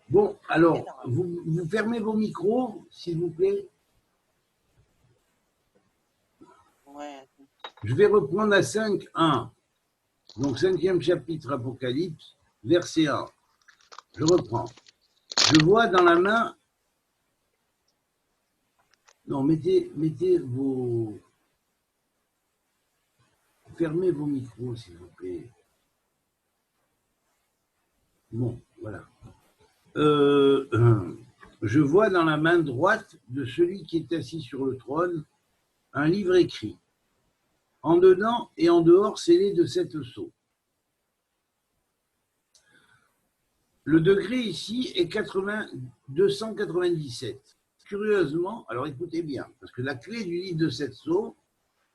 Bon, alors, vous fermez vos micros, s'il vous plaît. Ouais. Je vais reprendre à 5.1. Donc, 5e chapitre Apocalypse, verset 1. Je reprends. Je vois dans la main... Non, mettez vos... Fermez vos micros, s'il vous plaît. Bon, voilà. Je vois dans la main droite de celui qui est assis sur le trône un livre écrit, en dedans et en dehors scellé de 7 sceaux. Le degré ici est 297. Curieusement, alors écoutez bien, parce que la clé du livre de 7 sceaux,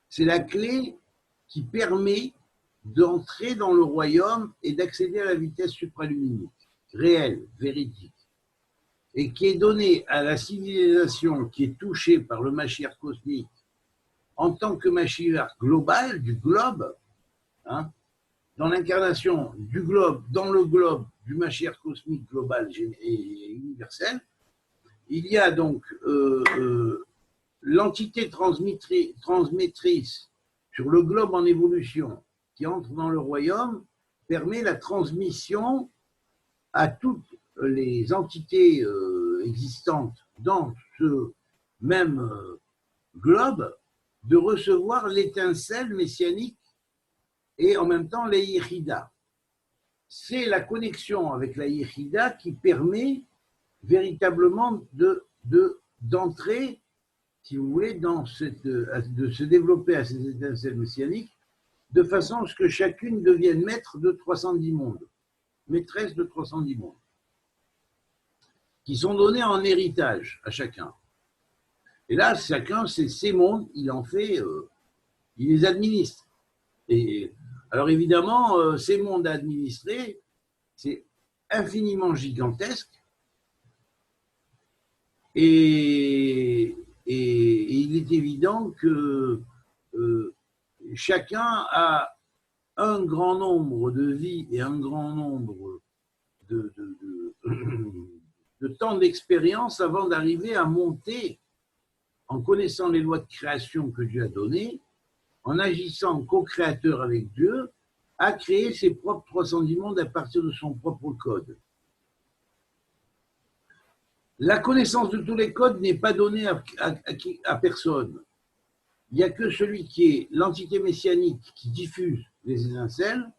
c'est la clé qui permet d'entrer dans le royaume et d'accéder à la vitesse supraluminique, réelle, véridique, et qui est donnée à la civilisation qui est touchée par le Mashiach cosmique en tant que Mashiach global, du globe, hein, dans l'incarnation du globe, dans le globe du Mashiach cosmique global et universel. Il y a donc l'entité transmettrice sur le globe en évolution qui entre dans le royaume permet la transmission à toutes les entités existantes dans ce même globe de recevoir l'étincelle messianique et en même temps la Yechida. C'est la connexion avec la Yechida qui permet véritablement d'entrer, si vous voulez, de se développer à ces étincelles messianiques de façon à ce que chacune devienne maître de 310 mondes, maîtresse de 310 mondes, qui sont donnés en héritage à chacun. Et là, chacun, c'est ses mondes, il en fait, il les administre. Et alors évidemment, ces mondes administrés, c'est infiniment gigantesque. Et il est évident que chacun a un grand nombre de vies et un grand nombre de temps d'expérience avant d'arriver à monter, en connaissant les lois de création que Dieu a données, en agissant co-créateur avec Dieu, à créer ses propres 310 mondes à partir de son propre code. La connaissance de tous les codes n'est pas donnée à personne. Il n'y a que celui qui est l'entité messianique qui diffuse les étincelles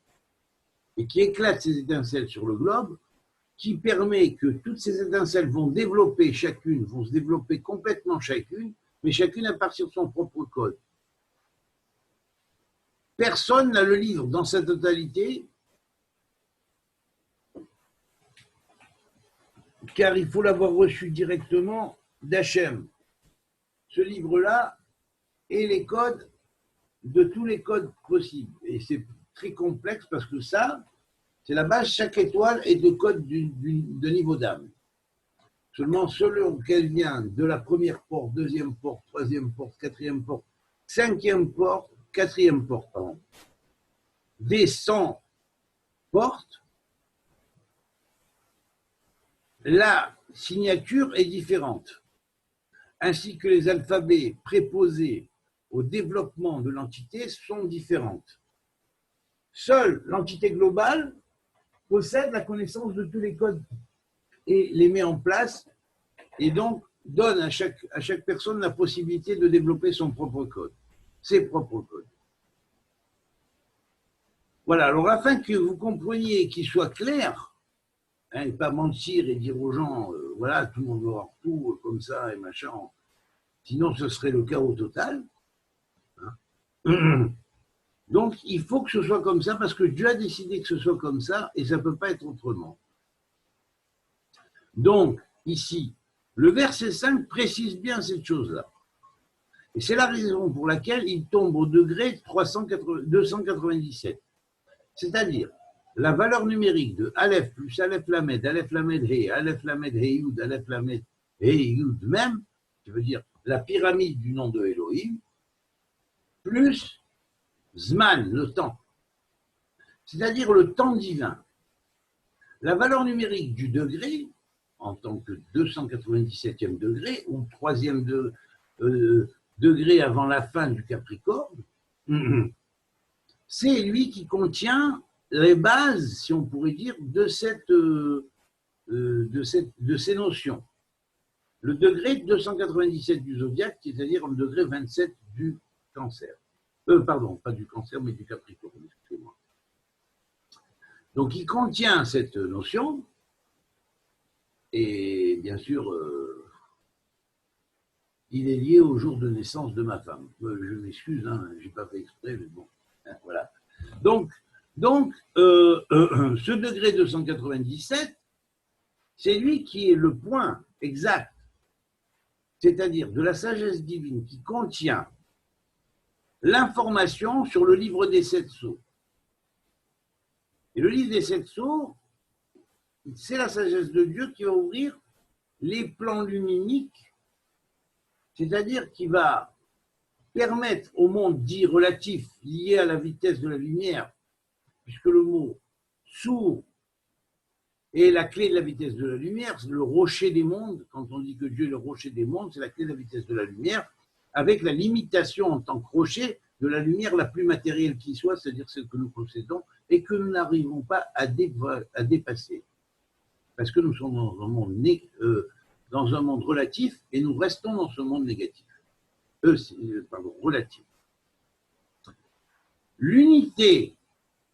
et qui éclate ces étincelles sur le globe, qui permet que toutes ces étincelles vont développer chacune, vont se développer complètement chacune, mais chacune à partir de son propre code. Personne n'a le livre dans sa totalité, car il faut l'avoir reçu directement d'Hachem. Ce livre-là et les codes de tous les codes possibles. Et c'est très complexe parce que ça, c'est la base, chaque étoile est de code de niveau d'âme. Seulement selon qu'elle vient de la première porte, deuxième porte, troisième porte, quatrième porte, cinquième porte, quatrième porte, pardon, des 100 portes, la signature est différente, ainsi que les alphabets préposés au développement de l'entité sont différentes. Seule l'entité globale possède la connaissance de tous les codes et les met en place et donc donne à chaque personne la possibilité de développer son propre code, ses propres codes. Voilà, alors afin que vous compreniez qu'il soit clair, hein, et pas mentir et dire aux gens, voilà, tout le monde va avoir tout comme ça et machin, sinon ce serait le chaos total. Hein. Donc il faut que ce soit comme ça parce que Dieu a décidé que ce soit comme ça et ça ne peut pas être autrement. Donc ici, le verset 5 précise bien cette chose-là. Et c'est la raison pour laquelle il tombe au degré 297. C'est-à-dire, la valeur numérique de Aleph plus Aleph Lamed He, Aleph Lamed He Yud, Aleph Lamed He Yud même, qui veut dire la pyramide du nom de Elohim, plus Zman, le temps. C'est-à-dire le temps divin. La valeur numérique du degré en tant que 297e degré ou 3e degré avant la fin du Capricorne, c'est lui qui contient les bases, si on pourrait dire, de ces notions. Le degré 297 du zodiaque, c'est-à-dire le degré 27 du Cancer. Pardon, pas du Cancer, mais du Capricorne, excusez-moi. Donc, il contient cette notion, et bien sûr, il est lié au jour de naissance de ma femme. Je m'excuse, hein, je n'ai pas fait exprès, mais bon, hein, voilà. Donc ce degré 297, c'est lui qui est le point exact, c'est-à-dire de la sagesse divine qui contient l'information sur le livre des 7 sceaux. Et le livre des 7 sceaux, c'est la sagesse de Dieu qui va ouvrir les plans luminiques, c'est-à-dire qui va permettre au monde dit relatif lié à la vitesse de la lumière, puisque le mot sourd est la clé de la vitesse de la lumière, c'est le rocher des mondes. Quand on dit que Dieu est le rocher des mondes, c'est la clé de la vitesse de la lumière, avec la limitation en tant que rocher de la lumière la plus matérielle qui soit, c'est-à-dire celle que nous possédons et que nous n'arrivons pas à dépasser. Parce que nous sommes dans un monde relatif et nous restons dans ce monde négatif. Relatif. L'unité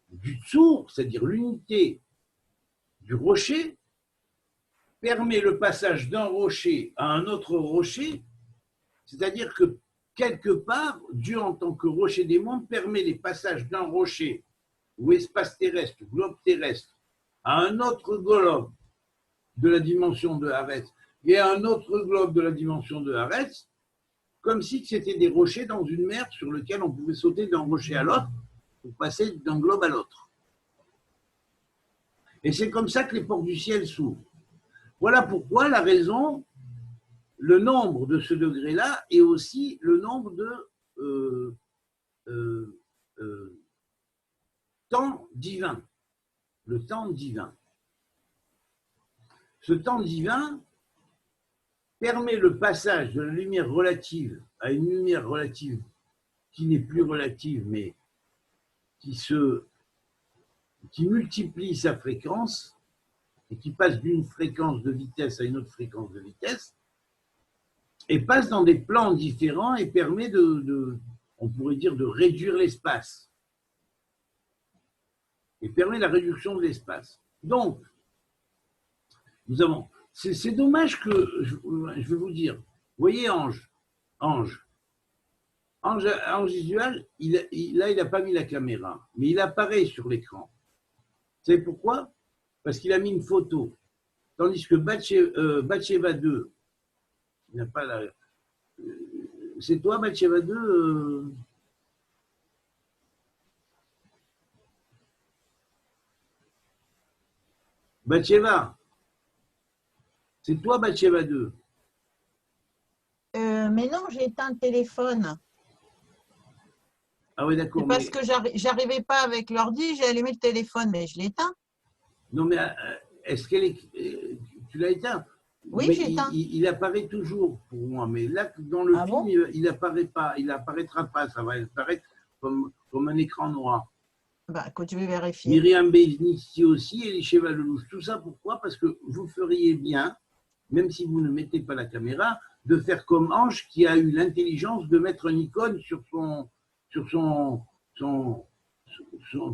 du sourd, c'est-à-dire l'unité du rocher, permet le passage d'un rocher à un autre rocher, c'est-à-dire que quelque part, Dieu en tant que rocher des mondes permet les passages d'un rocher ou espace terrestre, globe terrestre, à un autre globe de la dimension de Haaretz et à un autre globe de la dimension de Haaretz, comme si c'était des rochers dans une mer sur lequel on pouvait sauter d'un rocher à l'autre pour passer d'un globe à l'autre. Et c'est comme ça que les portes du ciel s'ouvrent. Voilà pourquoi la raison, le nombre de ce degré-là est aussi le nombre de temps divin. Le temps divin. Ce temps divin permet le passage de la lumière relative à une lumière relative qui n'est plus relative, mais qui multiplie sa fréquence et qui passe d'une fréquence de vitesse à une autre fréquence de vitesse et passe dans des plans différents et permet on pourrait dire, de réduire l'espace. Et permet la réduction de l'espace. Donc, nous avons... C'est dommage que, je vais vous dire, vous voyez Ange visuel, là, il n'a pas mis la caméra, mais il apparaît sur l'écran. Vous savez pourquoi? Parce qu'il a mis une photo. Tandis que Bathsheba 2, il n'a pas la... C'est toi, Bathsheba 2 Bathsheba, c'est toi, Bathsheba 2. Mais non, j'ai éteint le téléphone. Ah oui, d'accord. Parce que j'arrivais pas avec l'ordi, j'ai allumé le téléphone, mais je l'ai éteint. Non, mais est-ce qu'elle est... Tu l'as éteint? Oui, j'ai éteint. Il apparaît toujours pour moi, mais là, dans le film, bon, il n'apparaît pas, il n'apparaîtra pas, ça va apparaître comme un écran noir. Bah, écoute, je vais vérifier. Myriam Béznici aussi, et les Chevalouche. Tout ça, pourquoi? Parce que vous feriez bien, même si vous ne mettez pas la caméra, de faire comme Ange qui a eu l'intelligence de mettre une icône sur son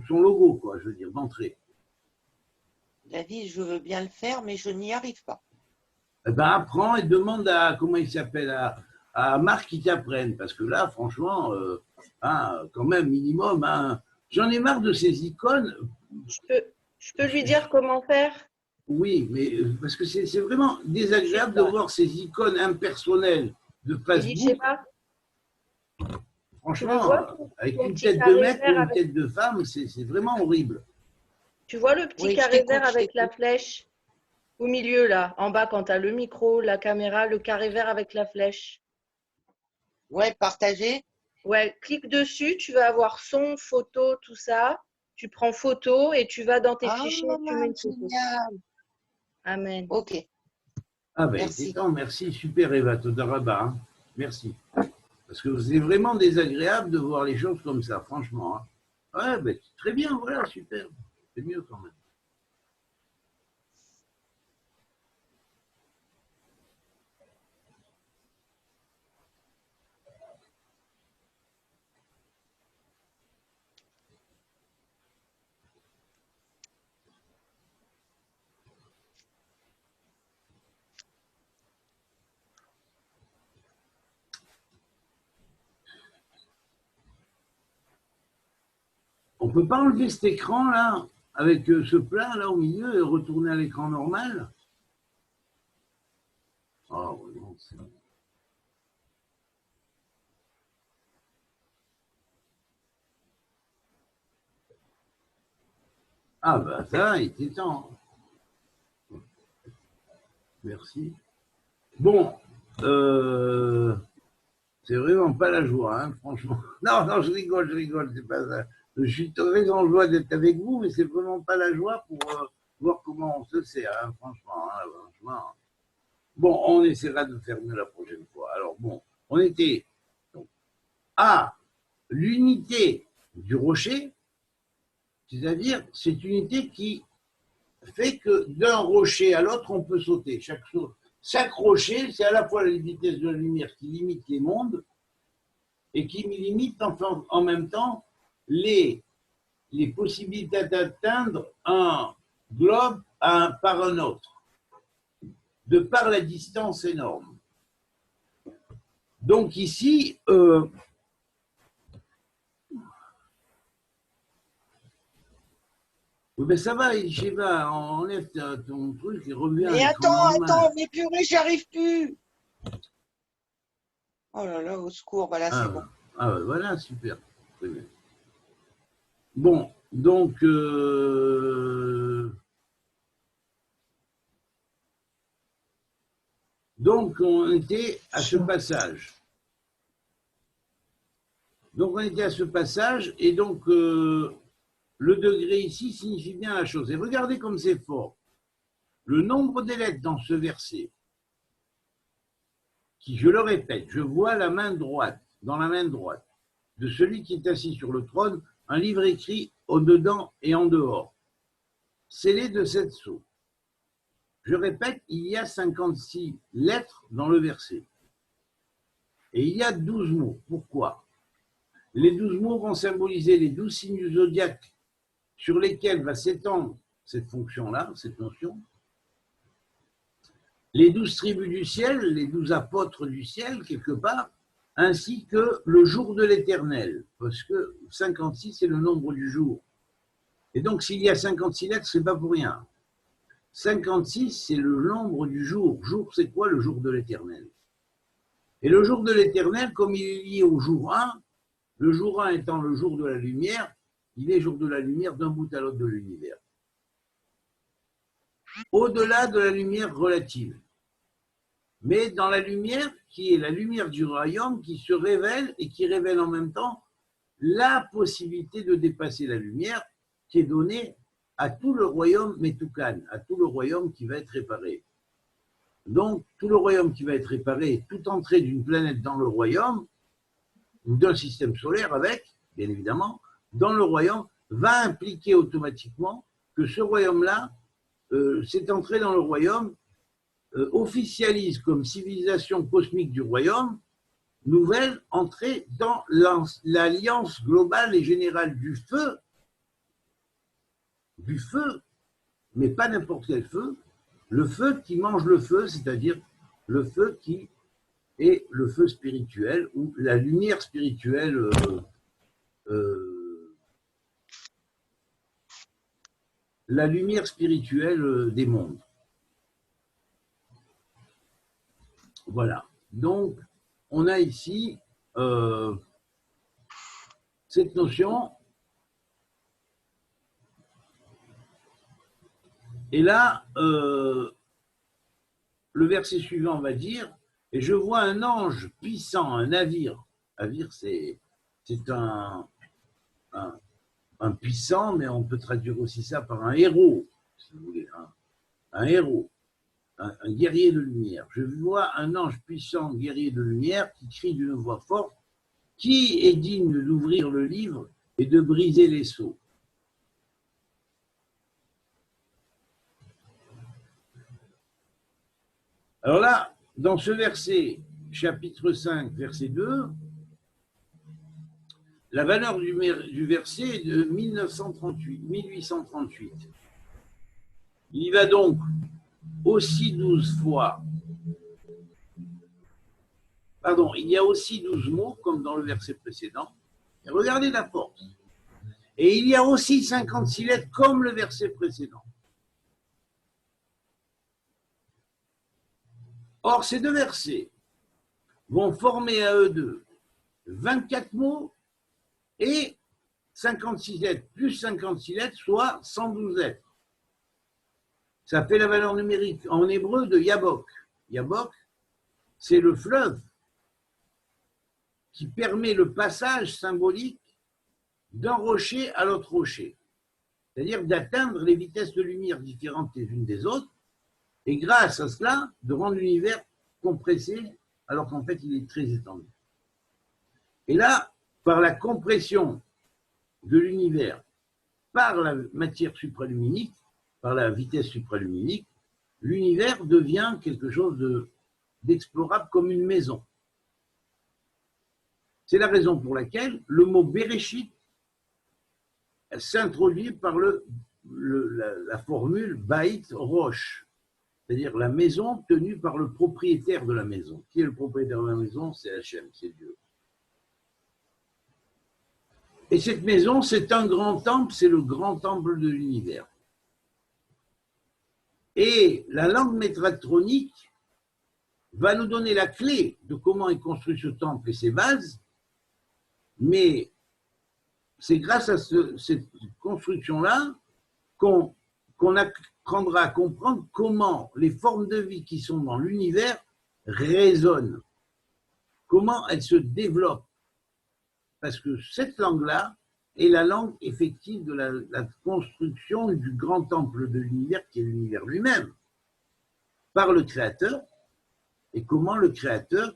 logo, quoi, je veux dire, d'entrée. David, je veux bien le faire, mais je n'y arrive pas. Eh ben, apprends et demande à, comment il s'appelle, à Marc qui t'apprenne, parce que là, franchement, quand même, minimum, j'en ai marre de ces icônes. Je peux lui dire comment faire? Oui, mais parce que c'est vraiment désagréable de voir ces icônes impersonnelles de Facebook. Je sais pas. Franchement, avec une tête de mec ou une tête de femme, c'est vraiment horrible. Tu vois le petit carré vert avec la flèche au milieu, là, en bas, quand tu as le micro, la caméra, le carré vert avec la flèche. Ouais, partager. Ouais, clique dessus, tu vas avoir son, photo, tout ça. Tu prends photo et tu vas dans tes fichiers et tu mets une photo. Génial. Amen. Ok. Ah ben, Merci. Merci, super Eva, Todaraba, hein. Merci. Parce que c'est vraiment désagréable de voir les choses comme ça, franchement. Hein. Ouais, ben, très bien, voilà, super. C'est mieux quand même. On peut pas enlever cet écran là, avec ce plat là au milieu et retourner à l'écran normal? Oh non, c'est... Ah bah ça, il était temps. Merci. Bon, c'est vraiment pas la joie, hein, franchement. Non, non, je rigole, c'est pas ça. Je suis très en joie d'être avec vous, mais c'est vraiment pas la joie pour voir comment on se sert, hein, franchement, hein, franchement. Bon, on essaiera de faire mieux la prochaine fois. Alors bon, on était donc, à l'unité du rocher, c'est-à-dire cette unité qui fait que d'un rocher à l'autre, on peut sauter. Chaque rocher, c'est à la fois la vitesse de la lumière qui limite les mondes et qui limite en même temps les possibilités d'atteindre un globe par un autre, de par la distance énorme. Donc ici, oui, ben ça va, Shiva, enlève ton truc et reviens Mais à l'écran normal. attends, mais purée, j'arrive plus. Oh là là, au secours, voilà, c'est bon. Ah ouais, voilà, super. Très bien. Bon, donc, on était à ce passage. Donc on était à ce passage et donc le degré ici signifie bien la chose. Et regardez comme c'est fort. Le nombre des lettres dans ce verset, qui, je le répète, je vois la main droite, dans la main droite de celui qui est assis sur le trône, un livre écrit au-dedans et en dehors, scellé de 7 sceaux. Je répète, il y a 56 lettres dans le verset. Et il y a 12 mots. Pourquoi? Les 12 mots vont symboliser les 12 signes du zodiaque sur lesquels va s'étendre cette fonction-là, cette notion. Les 12 tribus du ciel, les 12 apôtres du ciel, quelque part, ainsi que le jour de l'éternel, parce que 56, c'est le nombre du jour. Et donc, s'il y a 56 lettres, ce n'est pas pour rien. 56, c'est le nombre du jour. Jour, c'est quoi? Le jour de l'éternel. Et le jour de l'éternel, comme il est lié au jour 1, le jour 1 étant le jour de la lumière, il est jour de la lumière d'un bout à l'autre de l'univers. Au-delà de la lumière relative. Mais dans la lumière qui est la lumière du royaume qui se révèle et qui révèle en même temps la possibilité de dépasser la lumière qui est donnée à tout le royaume Metukan, à tout le royaume qui va être réparé. Donc, tout le royaume qui va être réparé, toute entrée d'une planète dans le royaume, ou d'un système solaire avec, bien évidemment, dans le royaume, va impliquer automatiquement que ce royaume-là, cette entrée dans le royaume, officialise comme civilisation cosmique du royaume, nouvelle entrée dans l'alliance globale et générale du feu, mais pas n'importe quel feu, le feu qui mange le feu, c'est-à-dire le feu qui est le feu spirituel ou la lumière spirituelle la lumière spirituelle des mondes. Voilà. Donc, on a ici cette notion. Et là, le verset suivant va dire, et je vois un ange puissant, un navire. Navire, c'est un puissant, mais on peut traduire aussi ça par un héros, si vous voulez, un héros, un guerrier de lumière. Je vois un ange puissant, guerrier de lumière, qui crie d'une voix forte, qui est digne d'ouvrir le livre et de briser les sceaux? Alors là, dans ce verset, chapitre 5, verset 2, la valeur du verset est de 1838. Il y va donc aussi 12 fois. Pardon, il y a aussi 12 mots, comme dans le verset précédent. Et regardez la force. Et il y a aussi 56 lettres, comme le verset précédent. Or, ces deux versets vont former à eux deux 24 mots et 56 lettres, plus 56 lettres, soit 112 lettres. Ça fait la valeur numérique en hébreu de Yabok. Yabok, c'est le fleuve qui permet le passage symbolique d'un rocher à l'autre rocher. C'est-à-dire d'atteindre les vitesses de lumière différentes les unes des autres, et grâce à cela, de rendre l'univers compressé, alors qu'en fait, il est très étendu. Et là, par la compression de l'univers, par la matière supraluminique, par la vitesse supraluminique, l'univers devient quelque chose d'explorable comme une maison. C'est la raison pour laquelle le mot Bereshit s'introduit par la formule Bait Rosh, c'est-à-dire la maison tenue par le propriétaire de la maison. Qui est le propriétaire de la maison? C'est Hachem, c'est Dieu. Et cette maison, c'est un grand temple, c'est le grand temple de l'univers. Et la langue métatronique va nous donner la clé de comment est construit ce temple et ses bases, mais c'est grâce à cette construction-là qu'on apprendra à comprendre comment les formes de vie qui sont dans l'univers résonnent, comment elles se développent. Parce que cette langue-là est la langue effective de la construction du grand temple de l'univers, qui est l'univers lui-même, par le Créateur, et comment le Créateur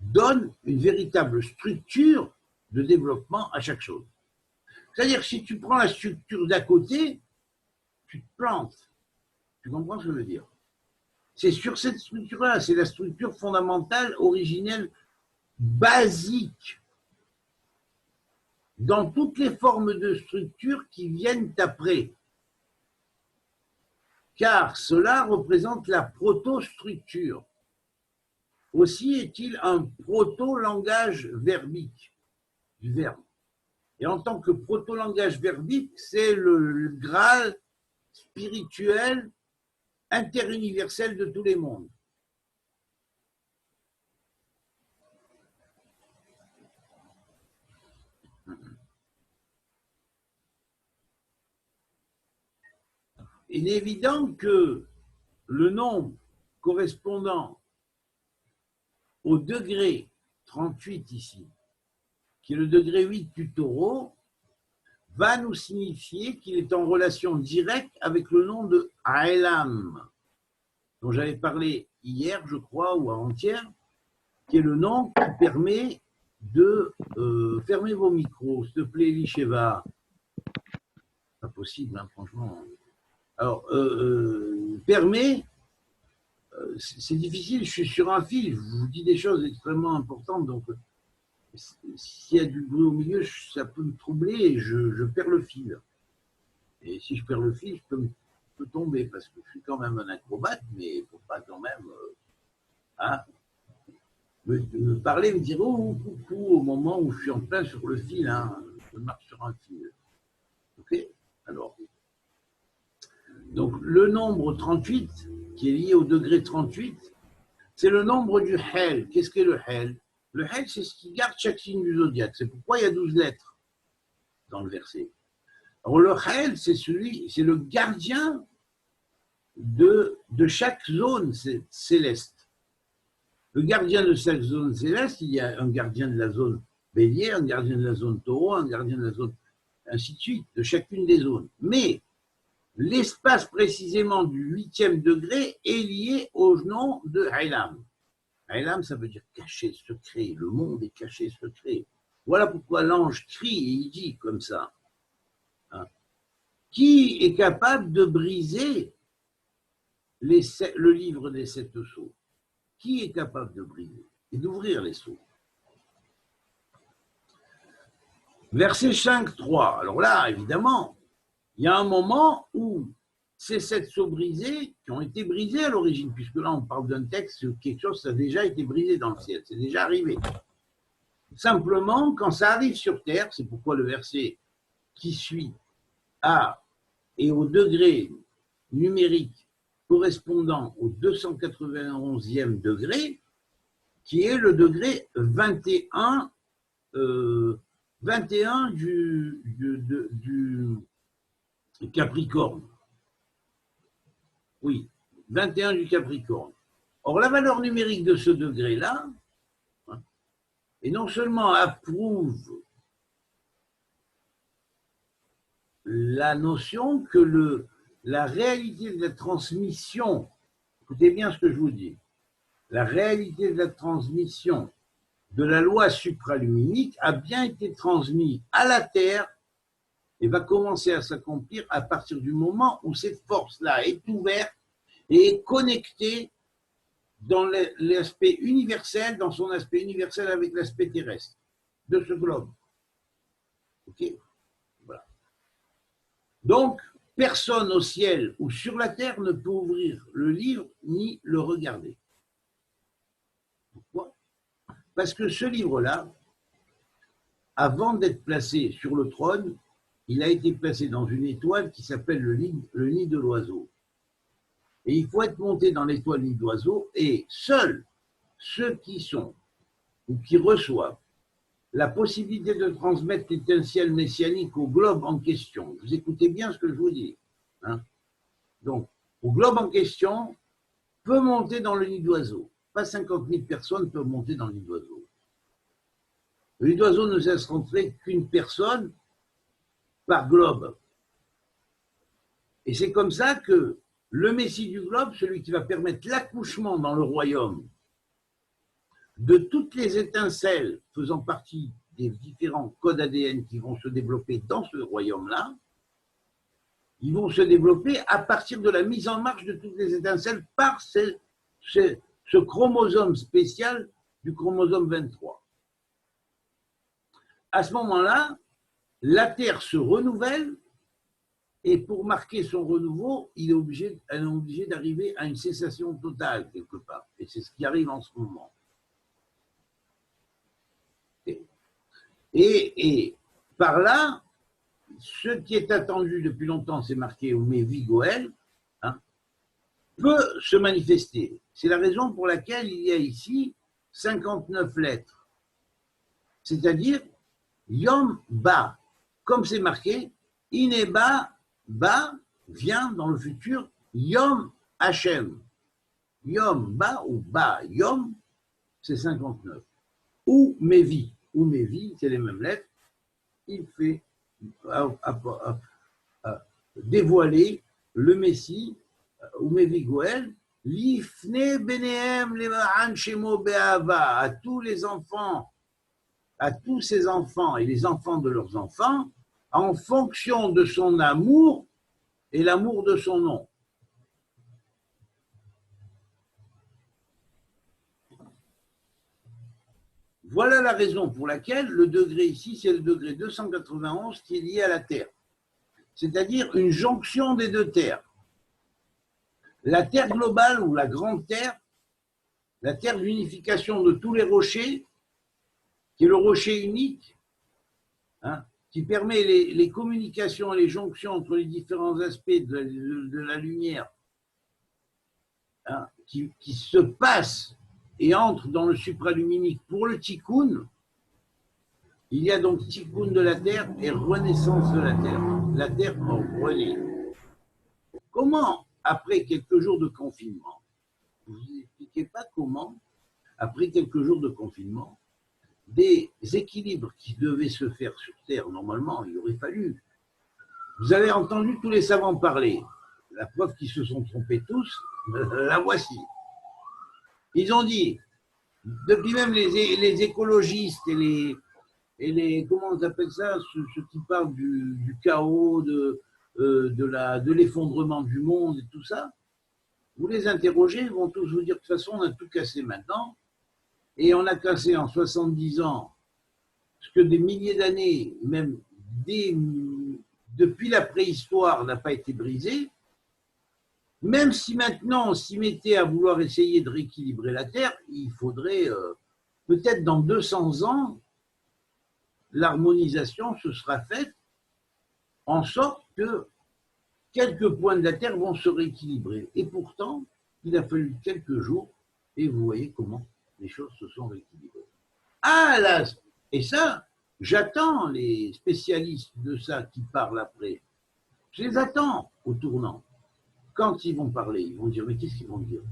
donne une véritable structure de développement à chaque chose. C'est-à-dire, si tu prends la structure d'à côté, tu te plantes. Tu comprends ce que je veux dire? C'est sur cette structure-là, c'est la structure fondamentale, originelle, basique, dans toutes les formes de structure qui viennent après. Car cela représente la proto-structure. Aussi est-il un proto-langage verbique du verbe. Et en tant que proto-langage verbique, c'est le Graal spirituel interuniversel de tous les mondes. Il est évident que le nombre correspondant au degré 38 ici, qui est le degré 8 du taureau, va nous signifier qu'il est en relation directe avec le nom de Aelam, dont j'avais parlé hier, je crois, ou avant-hier, qui est le nom qui permet de fermer vos micros, s'il te plaît, Licheva. Pas possible, hein, franchement. Alors, permet, c'est difficile, je suis sur un fil, je vous dis des choses extrêmement importantes, donc s'il y a du bruit au milieu, ça peut me troubler et je perds le fil. Et si je perds le fil, je peux tomber, parce que je suis quand même un acrobate, mais il ne faut pas quand même me parler, me dire oh, coucou, au moment où je suis en plein sur le fil, hein, je marche sur un fil. Ok? Alors, donc le nombre 38, qui est lié au degré 38, c'est le nombre du Hel. Qu'est-ce qu'est le Hel? Le Hel, c'est ce qui garde chaque signe du zodiaque. C'est pourquoi il y a 12 lettres dans le verset. Alors le Hel, c'est le gardien de chaque zone céleste. Le gardien de chaque zone céleste, il y a un gardien de la zone Bélier, un gardien de la zone Taureau, un gardien de la zone, ainsi de suite, de chacune des zones. Mais l'espace précisément du 8e degré est lié au nom de Haylam. Haylam, ça veut dire caché, secret. Le monde est caché, secret. Voilà pourquoi l'ange crie et il dit comme ça. Hein. Qui est capable de briser le livre des 7 sceaux? Qui est capable de briser et d'ouvrir les sceaux? Verset 5.3. Alors là, évidemment, il y a un moment où ces 7 sceaux brisés, qui ont été brisés à l'origine, puisque là on parle d'un texte, quelque chose ça a déjà été brisé dans le ciel, c'est déjà arrivé. Simplement, quand ça arrive sur terre, c'est pourquoi le verset qui suit a et au degré numérique correspondant au 291e degré, qui est le degré 21 du Capricorne. Oui, 21 du Capricorne. Or, la valeur numérique de ce degré-là, hein, et non seulement approuve la notion que la réalité de la transmission, écoutez bien ce que je vous dis, la réalité de la transmission de la loi supraluminique a bien été transmise à la Terre et va commencer à s'accomplir à partir du moment où cette force-là est ouverte et est connectée dans l'aspect universel, dans son aspect universel avec l'aspect terrestre de ce globe. Ok ? Voilà. Donc, personne au ciel ou sur la terre ne peut ouvrir le livre ni le regarder. Pourquoi ? Parce que ce livre-là, avant d'être placé sur le trône, il a été placé dans une étoile qui s'appelle le nid de l'oiseau. Et il faut être monté dans l'étoile nid d'oiseau et seuls ceux qui sont ou qui reçoivent la possibilité de transmettre l'étincelle messianique au globe en question. Vous écoutez bien ce que je vous dis. Hein? Donc, au globe en question peut monter dans le nid d'oiseau. Pas 50 000 personnes peuvent monter dans le nid d'oiseau. Le nid d'oiseau ne laisse rentrer qu'une personne par globe. Et c'est comme ça que le Messie du globe, celui qui va permettre l'accouchement dans le royaume de toutes les étincelles faisant partie des différents codes ADN qui vont se développer dans ce royaume-là, ils vont se développer à partir de la mise en marche de toutes les étincelles par ce chromosome spécial du chromosome 23. À ce moment-là, la Terre se renouvelle et pour marquer son renouveau, elle est obligée d'arriver à une cessation totale quelque part. Et c'est ce qui arrive en ce moment. Et par là, ce qui est attendu depuis longtemps, c'est marqué Omevi Goël, hein, peut se manifester. C'est la raison pour laquelle il y a ici 59 lettres. C'est-à-dire Yom Ba, comme c'est marqué, Ineba Ba vient dans le futur Yom Hashem. Yom Ba ou Ba Yom, c'est 59. Ou Mevi, c'est les mêmes lettres. Il fait dévoiler le Messie, ou Mevi Goël, Lifne Benehem Levahan Shemo Be'ava, à tous les enfants, à tous ses enfants et les enfants de leurs enfants, en fonction de son amour et l'amour de son nom. Voilà la raison pour laquelle le degré ici, c'est le degré 291 qui est lié à la Terre. C'est-à-dire une jonction des deux terres. La Terre globale ou la grande Terre, la Terre d'unification de tous les rochers, qui est le rocher unique, hein, qui permet les communications et les jonctions entre les différents aspects de la lumière, hein, qui se passent et entre dans le supraluminique pour le tikkun. Il y a donc tikkun de la Terre et renaissance de la Terre. La Terre renaît. Comment, après quelques jours de confinement, vous ne vous expliquez pas comment, après quelques jours de confinement, des équilibres qui devaient se faire sur Terre, normalement, il aurait fallu Vous avez entendu tous les savants parler. La preuve qu'ils se sont trompés tous, la voici. Ils ont dit, depuis même les écologistes et les comment on appelle ça, ceux qui parlent du chaos, de l'effondrement du monde et tout ça, vous les interrogez, ils vont tous vous dire de toute façon, on a tout cassé maintenant. Et on a cassé en 70 ans ce que des milliers d'années, même depuis la préhistoire, n'a pas été brisé. Même si maintenant on s'y mettait à vouloir essayer de rééquilibrer la Terre, il faudrait peut-être dans 200 ans, l'harmonisation se sera faite en sorte que quelques points de la Terre vont se rééquilibrer. Et pourtant, il a fallu quelques jours et vous voyez comment les choses se sont rééquilibrées. Ah là, et ça, j'attends les spécialistes de ça qui parlent après. Je les attends au tournant. Quand ils vont parler, ils vont dire, mais qu'est-ce qu'ils vont dire?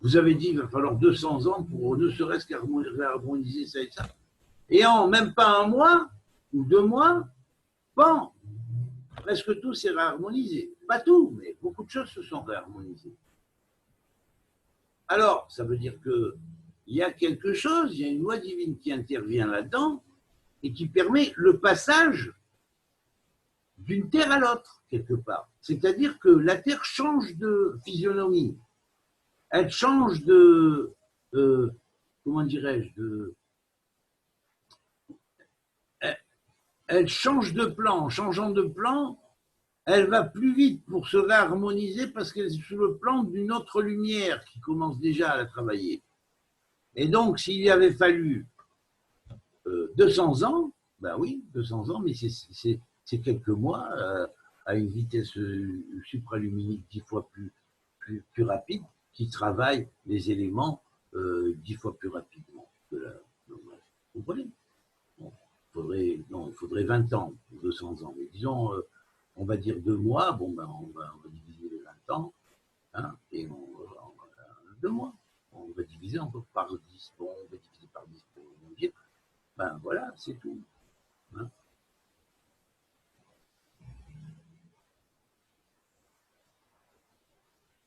Vous avez dit qu'il va falloir 200 ans pour ne serait-ce qu'harmoniser ça et ça. Et en même pas un mois ou 2 mois, bon, presque tout s'est réharmonisé. Pas tout, mais beaucoup de choses se sont réharmonisées. Alors, ça veut dire qu'il y a quelque chose, il y a une loi divine qui intervient là-dedans et qui permet le passage d'une terre à l'autre, quelque part. C'est-à-dire que la Terre change de physionomie. Elle change comment dirais-je, elle change de plan. En changeant de plan, elle va plus vite pour se réharmoniser parce qu'elle est sous le plan d'une autre lumière qui commence déjà à la travailler. Et donc, s'il y avait fallu 200 ans, ben oui, 200 ans, mais c'est quelques mois à une vitesse supraluminique 10 fois plus rapide qui travaille les éléments 10 fois plus rapidement. Vous comprenez? Il faudrait 20 ans, 200 ans. Mais disons, on va dire 2 mois, bon, ben, on va diviser les 20 ans, hein, et 2 mois. On va diviser encore par 10, bon, on va diviser par 10 pour dire, ben voilà, c'est tout. Hein.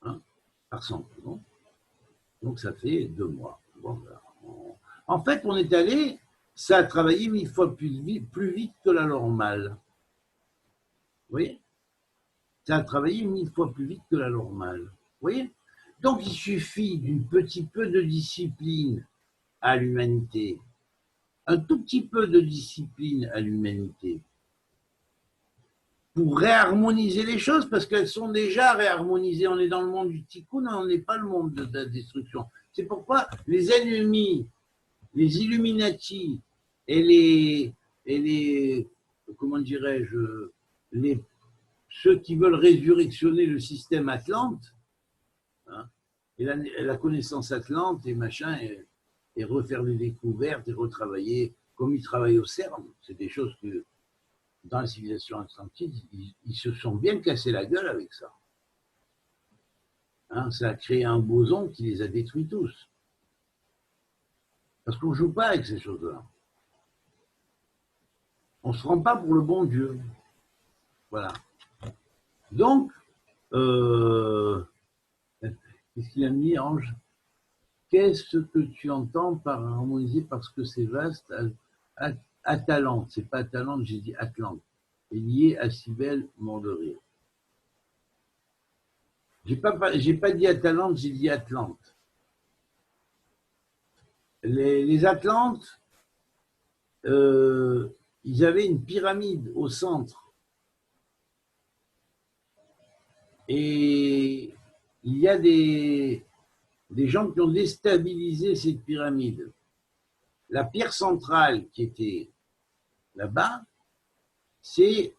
Hein, par 100, bon. Donc ça fait 2 mois. Bon, ben, en fait, on est allé, ça a travaillé 1000 fois plus vite que la normale. Vous voyez? Ça a travaillé 1000 fois plus vite que la normale. Vous voyez? Donc il suffit d'un petit peu de discipline à l'humanité, un tout petit peu de discipline à l'humanité, pour réharmoniser les choses, parce qu'elles sont déjà réharmonisées. On est dans le monde du tikkun, on n'est pas le monde de la destruction. C'est pourquoi les ennemis, les Illuminati et les comment dirais-je, ceux qui veulent résurrectionner le système Atlante, hein, et la connaissance Atlante et machin, et refaire des découvertes et retravailler comme ils travaillent au CERN. C'est des choses que dans la civilisation atlantide, ils se sont bien cassés la gueule avec ça. Hein, ça a créé un boson qui les a détruits tous. Parce qu'on ne joue pas avec ces choses-là. On ne se rend pas pour le bon Dieu. Voilà. Donc, qu'est-ce qu'il a mis, Ange? Qu'est-ce que tu entends par harmoniser parce que c'est vaste? Atalante, c'est pas Atalante, j'ai dit Atlante, est lié à Cybèle, mort de rire. J'ai pas dit Atalante, j'ai dit Atlante. Les Atlantes, ils avaient une pyramide au centre. Et il y a des gens qui ont déstabilisé cette pyramide. La pierre centrale qui était là-bas, c'est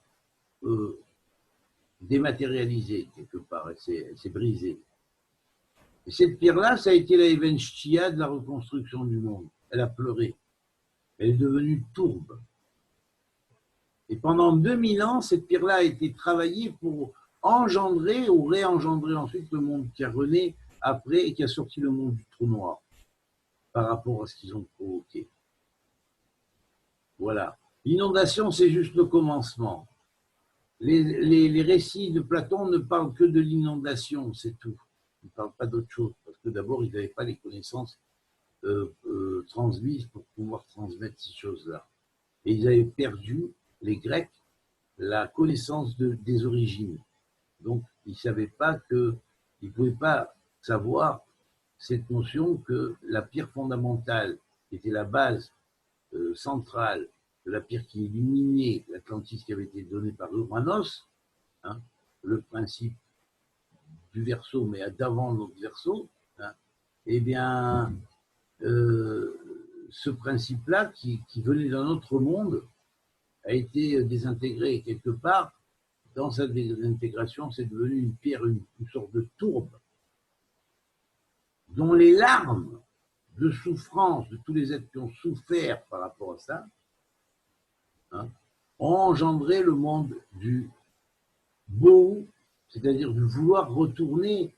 dématérialisé quelque part, elle s'est brisée. Et cette pierre-là, ça a été la Evenchtia de la reconstruction du monde. Elle a pleuré. Elle est devenue tourbe. Et pendant 2000 ans, cette pierre-là a été travaillée pour engendrer ou réengendrer ensuite le monde qui a rené après et qui a sorti le monde du trou noir par rapport à ce qu'ils ont provoqué. Voilà. L'inondation, c'est juste le commencement. les récits de Platon ne parlent que de l'inondation, c'est tout. Ils ne parlent pas d'autre chose, parce que d'abord, ils n'avaient pas les connaissances transmises pour pouvoir transmettre ces choses-là. Et ils avaient perdu, les Grecs, la connaissance des origines. Donc, ils ne savaient pas ils ne pouvaient pas savoir cette notion que la pierre fondamentale, qui était la base centrale de la pierre qui illuminait l'Atlantis qui avait été donnée par Uranos, hein, le principe du Verseau, mais d'avant notre Verseau, hein, eh bien, ce principe-là, qui venait d'un autre monde, a été désintégré quelque part. Dans sa désintégration, c'est devenu une pierre, une sorte de tourbe, dont les larmes de souffrance de tous les êtres qui ont souffert par rapport à ça, hein, ont engendré le monde du Bohu, c'est-à-dire du vouloir retourner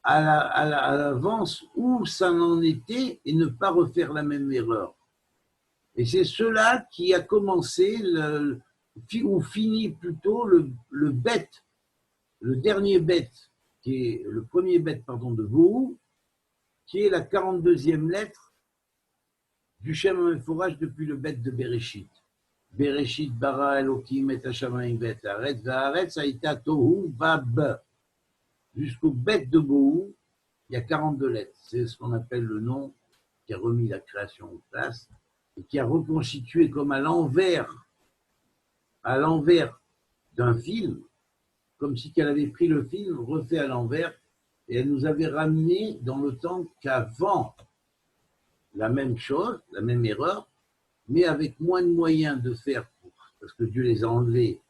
à l'avance où ça en était et ne pas refaire la même erreur. Et c'est cela qui a commencé, ou fini plutôt le bête, le dernier bête, qui est le premier bête, pardon, de Bohu, qui est la 42e lettre du Shem HaMeforach depuis le bête de Bereshit. Bereshit bara Elokim et Hashamayim vet haaretz va'haaretz haïta tohu va'b. Jusqu'au bête de Bohu, il y a 42 lettres. C'est ce qu'on appelle le nom qui a remis la création en place et qui a reconstitué comme à l'envers d'un film, comme si elle avait pris le film, refait à l'envers, et elle nous avait ramené dans le temps qu'avant la même chose, la même erreur, mais avec moins de moyens de faire, parce que Dieu les a enlevés,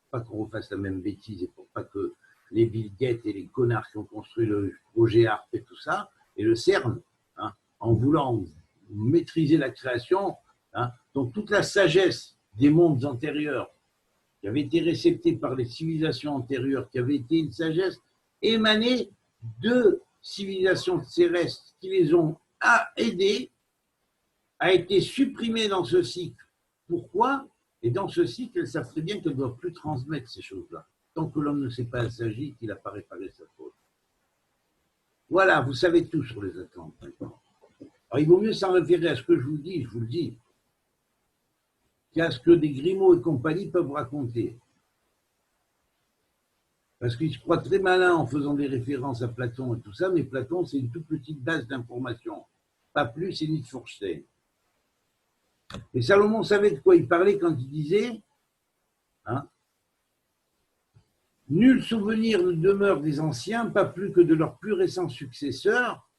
pas qu'on refasse la même bêtise, et pour pas que les Bill Gates et les connards qui ont construit le projet ARP et tout ça, et le CERN, hein, en voulant maîtriser la création, hein, donc toute la sagesse des mondes antérieurs, qui avait été réceptée par les civilisations antérieures, qui avait été une sagesse émanée de civilisations terrestres qui les ont aidés, a été supprimée dans ce cycle. Pourquoi? Et dans ce cycle, elles savent très bien qu'elles ne doivent plus transmettre ces choses-là. Tant que l'homme ne sait pas s'agir, qu'il n'a pas réparé sa faute. Voilà, vous savez tout sur les Atlantes maintenant. Alors, il vaut mieux s'en référer à ce que je vous le dis, qu'à ce que des Grimaud et compagnie peuvent raconter. Parce qu'ils se croient très malins en faisant des références à Platon et tout ça, mais Platon, c'est une toute petite base d'information. Pas plus, et ni de Forstein. Et Salomon savait de quoi il parlait quand il disait, hein, nul souvenir ne demeure des anciens, pas plus que de leurs plus récents successeurs.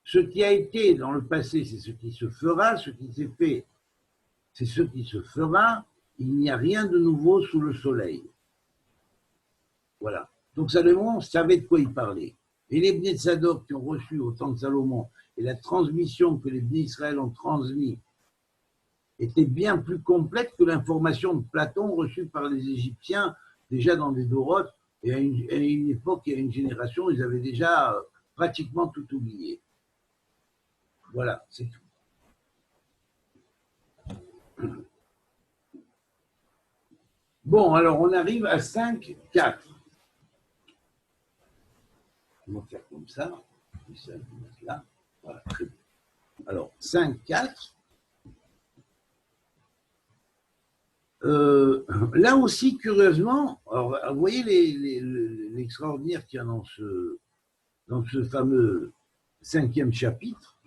Ce qui a été dans le passé, c'est ce qui se fera, ce qui s'est fait, c'est ce qui se fera. Il n'y a rien de nouveau sous le soleil. Voilà. Donc Salomon savait de quoi il parlait. Et les Bnei Tzadok qui ont reçu au temps de Salomon, et la transmission que les Bnei Israël ont transmise, était bien plus complète que l'information de Platon reçue par les Égyptiens, déjà dans des Dorotes, et à une époque et à une génération, ils avaient déjà pratiquement tout oublié. Voilà, c'est tout. Bon, alors on arrive à 5-4. On va faire comme ça. Là. Voilà, très bien. Alors, 5-4. Là aussi, curieusement, alors, vous voyez l'extraordinaire qu'il y a dans ce fameux 5e chapitre,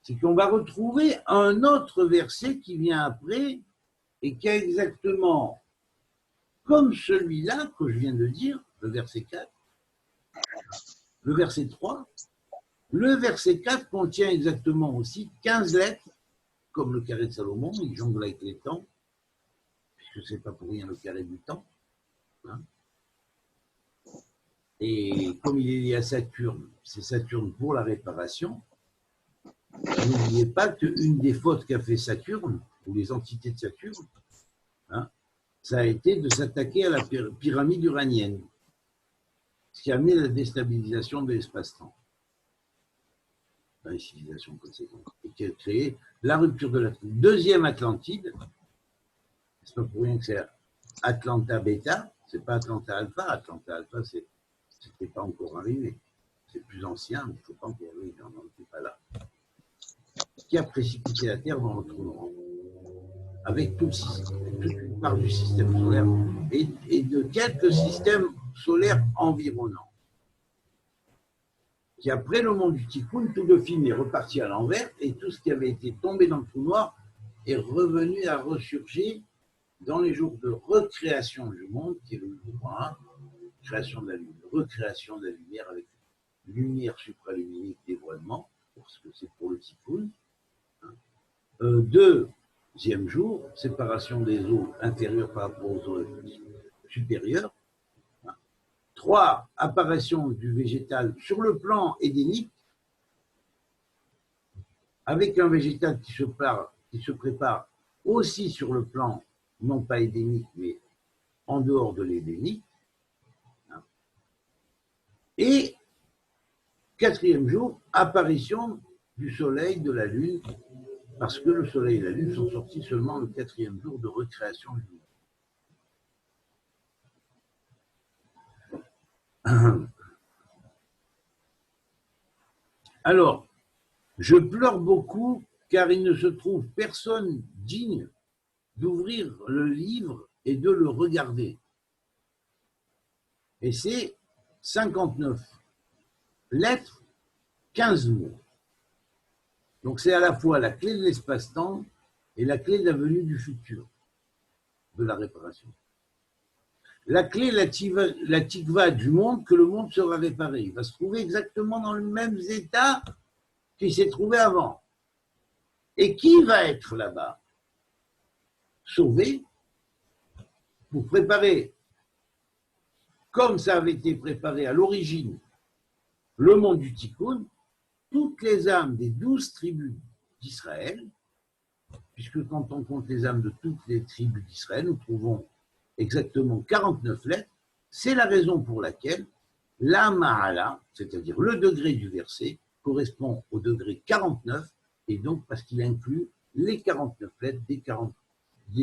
c'est qu'on va retrouver un autre verset qui vient après et qui est exactement comme celui-là que je viens de dire, le verset 4, le verset 3. Le verset 4 contient exactement aussi 15 lettres, comme le carré de Salomon, il jongle avec les temps, puisque ce n'est pas pour rien le carré du temps. Hein. Et comme il est lié à Saturne, c'est Saturne pour la réparation. N'oubliez pas qu'une des fautes qu'a fait Saturne, ou les entités de Saturne, hein, ça a été de s'attaquer à la pyramide uranienne, ce qui a amené la déstabilisation de l'espace-temps dans les civilisations conséquentes, et qui a créé la rupture de la deuxième Atlantide. C'est pas pour rien que c'est Atlanta Beta, c'est pas Atlanta Alpha. Atlanta Alpha, c'était pas encore arrivé. C'est plus ancien, mais il ne faut pas encore arriver, on n'en était pas là. Qui a précipité la Terre dans le trou noir, avec toute une part du système solaire et de quelques systèmes solaires environnants. Qui après le monde du Tikkun, tout le film est reparti à l'envers et tout ce qui avait été tombé dans le trou noir est revenu à ressurgir dans les jours de recréation du monde, qui est le jour 1, création de la Lune, recréation de la lumière avec lumière supraluminique, dévoilement, parce que c'est pour le Tikkun. Deuxième jour, séparation des eaux inférieures par rapport aux eaux supérieures. 3, apparition du végétal sur le plan édénique, avec un végétal qui se prépare aussi sur le plan, non pas édénique, mais en dehors de l'édénique. Et 4e jour, apparition du soleil, de la lune, parce que le soleil et la lune sont sortis seulement le 4e jour de recréation du monde. Alors, je pleure beaucoup car il ne se trouve personne digne d'ouvrir le livre et de le regarder. Et c'est 59 lettres, 15 mots. Donc c'est à la fois la clé de l'espace-temps et la clé de la venue du futur, de la réparation. La clé, la tikva du monde, que le monde sera réparé. Il va se trouver exactement dans le même état qu'il s'est trouvé avant. Et qui va être là-bas? Sauvé pour préparer, comme ça avait été préparé à l'origine, le monde du Tikkun, toutes les âmes des 12 tribus d'Israël, puisque quand on compte les âmes de toutes les tribus d'Israël, nous trouvons exactement 49 lettres. C'est la raison pour laquelle la Ma'ala, c'est-à-dire le degré du verset, correspond au degré 49, et donc parce qu'il inclut les 49 lettres des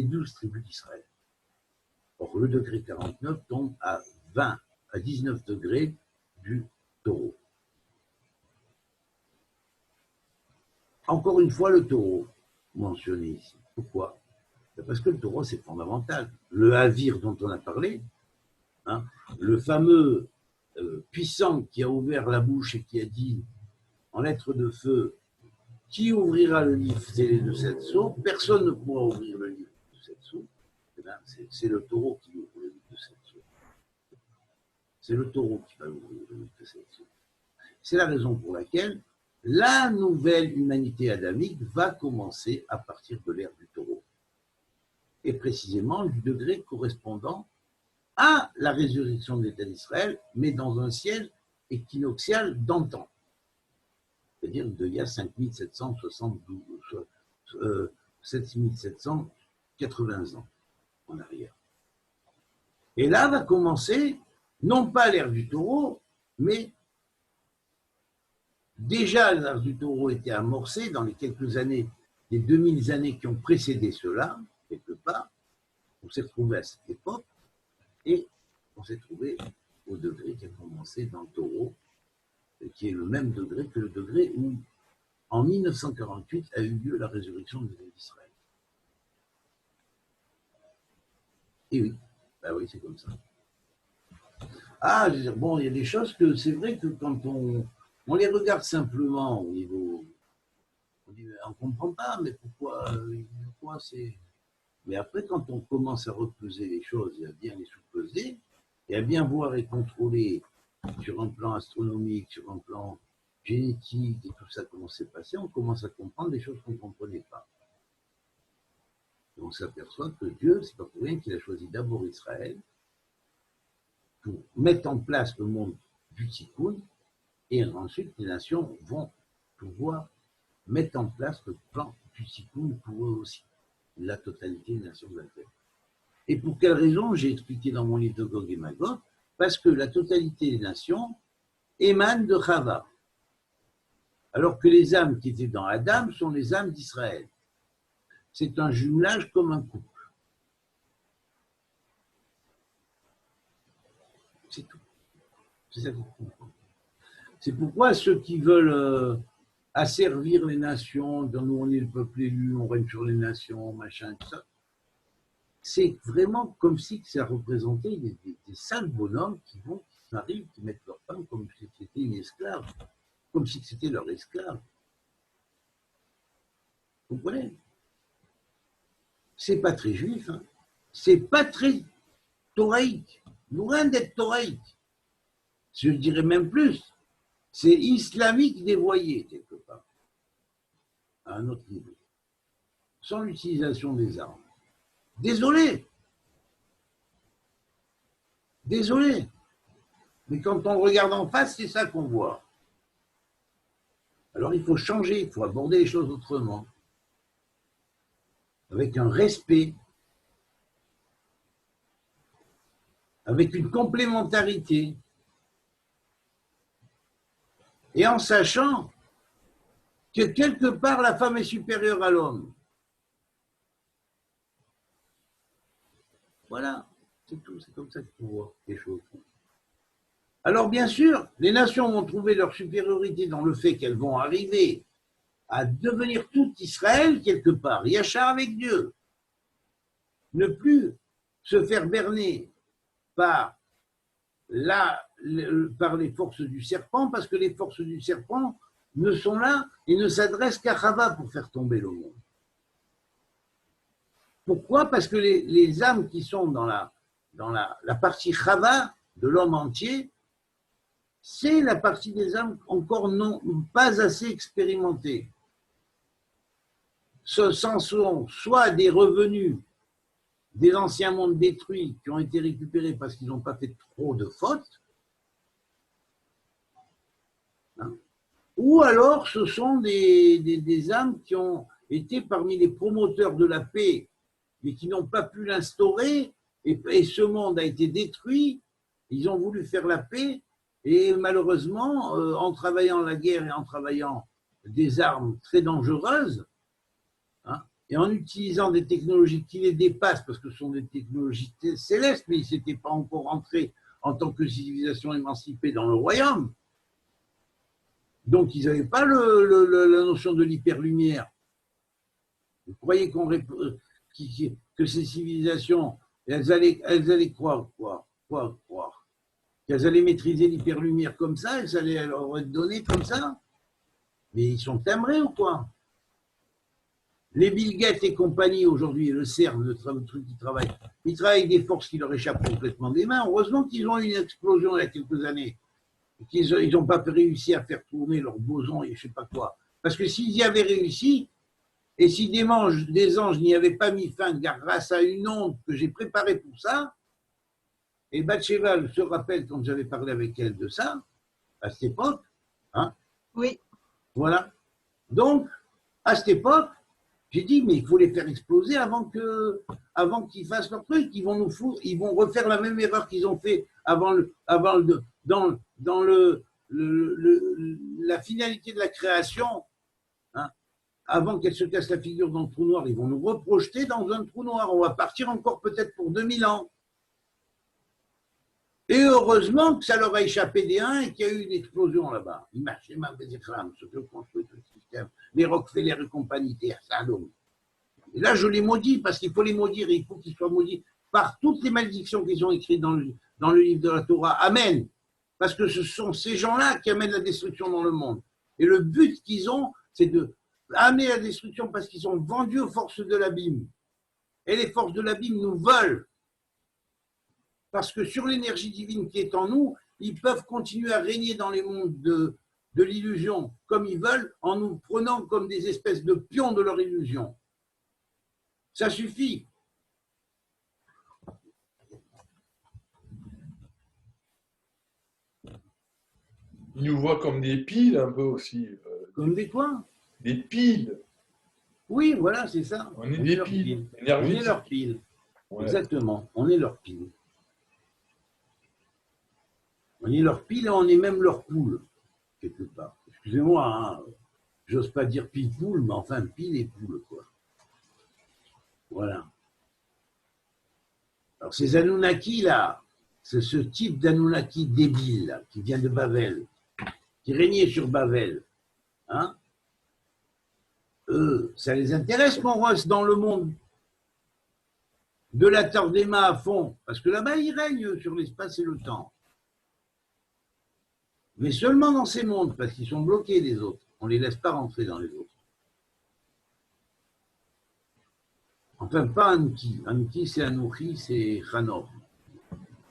12 tribus d'Israël. Or, le degré 49 tombe à 19 degrés du taureau. Encore une fois, le taureau mentionné ici. Pourquoi? Parce que le taureau, c'est fondamental. Le Havir dont on a parlé, hein, le fameux puissant qui a ouvert la bouche et qui a dit en lettres de feu, qui ouvrira le livre scellé de cette sceau? Personne ne pourra ouvrir le livre de cette sceau. C'est le taureau qui ouvre le livre de cette sceau. C'est le taureau qui va ouvrir le livre de cette sceau. C'est la raison pour laquelle la nouvelle humanité adamique va commencer à partir de l'ère du taureau. Et précisément du degré correspondant à la résurrection de l'État d'Israël, mais dans un ciel équinoxial d'antan. C'est-à-dire d'il y a 7780 ans en arrière. Et là va commencer, non pas l'ère du taureau, mais déjà l'ère du taureau était amorcée dans les quelques années, les 2000 années qui ont précédé cela, quelque part. On s'est retrouvé à cette époque et on s'est trouvé au degré qui a commencé dans le taureau, qui est le même degré que le degré où, en 1948, a eu lieu la résurrection de l'État d'Israël. Et oui, ben oui, c'est comme ça. Ah, je veux dire, bon, il y a des choses que c'est vrai que quand on les regarde simplement au niveau, on ne comprend pas, mais pourquoi c'est... Mais après, quand on commence à repeser les choses et à bien les sous-peser, et à bien voir et contrôler sur un plan astronomique, sur un plan génétique et tout ça, comment c'est passé, on commence à comprendre des choses qu'on ne comprenait pas. Et on s'aperçoit que Dieu, c'est pas pour rien qu'il a choisi d'abord Israël pour mettre en place le monde du Tikkun, et ensuite les nations vont pouvoir mettre en place le plan du Tikkun pour eux aussi, la totalité des nations de la Terre. Et pour quelle raison? J'ai expliqué dans mon livre de Gog et Magog, parce que la totalité des nations émanent de Chava, alors que les âmes qui étaient dans Adam sont les âmes d'Israël. C'est un jumelage comme un couple. C'est ça qu'il faut comprendre. C'est pourquoi ceux qui veulent asservir les nations, dans nous on est le peuple élu, on règne sur les nations, machin, tout ça, c'est vraiment comme si ça représentait des sales bonhommes qui arrivent, qui mettent leur femme comme si c'était une esclave, comme si c'était leur esclave. Vous comprenez? C'est pas très juif, hein. C'est pas très thoraïque, loin d'être thoraïque. Je dirais même plus, c'est islamique dévoyé quelque part, à un autre niveau, sans l'utilisation des armes. Désolé. Désolé. Mais quand on regarde en face, c'est ça qu'on voit. Alors il faut changer, il faut aborder les choses autrement, avec un respect, avec une complémentarité, et en sachant que quelque part la femme est supérieure à l'homme. Voilà, c'est tout, c'est comme ça qu'il faut voir les choses. Alors bien sûr, les nations vont trouver leur supériorité dans le fait qu'elles vont arriver à devenir tout Israël quelque part, Yachar avec Dieu. Ne plus se faire berner par les forces du serpent, parce que les forces du serpent ne sont là et ne s'adressent qu'à Chava pour faire tomber le monde. Pourquoi? Parce que les âmes qui sont dans la partie Chava de l'homme entier, c'est la partie des âmes encore pas assez expérimentées. Ce sont soit des revenus des anciens mondes détruits qui ont été récupérés parce qu'ils n'ont pas fait trop de fautes, hein, ou alors ce sont des âmes qui ont été parmi les promoteurs de la paix, mais qui n'ont pas pu l'instaurer, et ce monde a été détruit, ils ont voulu faire la paix, et malheureusement, en travaillant la guerre et en travaillant des armes très dangereuses, hein, et en utilisant des technologies qui les dépassent, parce que ce sont des technologies célestes, mais ils n'étaient pas encore entrés en tant que civilisation émancipée dans le royaume. Donc, ils n'avaient pas la notion de l'hyperlumière. Vous croyez que ces civilisations, elles allaient croire qu'elles allaient maîtriser l'hyperlumière comme ça, elles allaient leur être données comme ça? Mais ils sont timbrés ou quoi? Les Bill Gates et compagnie aujourd'hui, le CERN, le truc qui travaille, ils travaillent avec des forces qui leur échappent complètement des mains. Heureusement qu'ils ont eu une explosion il y a quelques années, qu'ils n'ont pas réussi à faire tourner leur boson et je ne sais pas quoi. Parce que s'ils y avaient réussi, et si des anges n'y avaient pas mis fin grâce à une onde que j'ai préparée pour ça, et Bathsheba se rappelle quand j'avais parlé avec elle de ça, à cette époque, hein? Oui. Voilà. Donc, à cette époque, j'ai dit, mais il faut les faire exploser avant qu'ils fassent leur truc. Ils vont refaire la même erreur qu'ils ont fait dans la finalité de la création, hein, avant qu'elle se casse la figure dans le trou noir. Ils vont nous reprojeter dans un trou noir. On va partir encore peut-être pour 2000 ans. Et heureusement que ça leur a échappé des uns et qu'il y a eu une explosion là-bas. Ceux qui ont construit le système, les Rockefeller et compagnie, Salom. Et là, je les maudis parce qu'il faut les maudire et il faut qu'ils soient maudits par toutes les malédictions qu'ils ont écrites dans le livre de la Torah. Amen. Parce que ce sont ces gens-là qui amènent la destruction dans le monde. Et le but qu'ils ont, c'est de amener la destruction parce qu'ils sont vendus aux forces de l'abîme. Et les forces de l'abîme nous veulent. Parce que sur l'énergie divine qui est en nous, ils peuvent continuer à régner dans les mondes de l'illusion comme ils veulent, en nous prenant comme des espèces de pions de leur illusion. Ça suffit. Ils nous voient comme des piles un peu aussi. Comme des quoi? Des piles. Oui, voilà, c'est ça. On est des piles. On est leur pile. Ouais. Exactement, on est leur pile. On est leur pile et on est même leur poule, quelque part. Excusez-moi, hein, j'ose pas dire pile-poule, mais enfin pile et poule, quoi. Voilà. Alors ces Anunnaki, là, c'est ce type d'Anunnaki débile là, qui vient de Babel, qui régnait sur Babel. Hein? Ça les intéresse qu'on reste dans le monde de la Tordema à fond, parce que là-bas, ils règnent sur l'espace et le temps. Mais seulement dans ces mondes, parce qu'ils sont bloqués les autres. On ne les laisse pas rentrer dans les autres. Enfin, pas Anouki. Anouki, c'est Anouchi, c'est Hanor.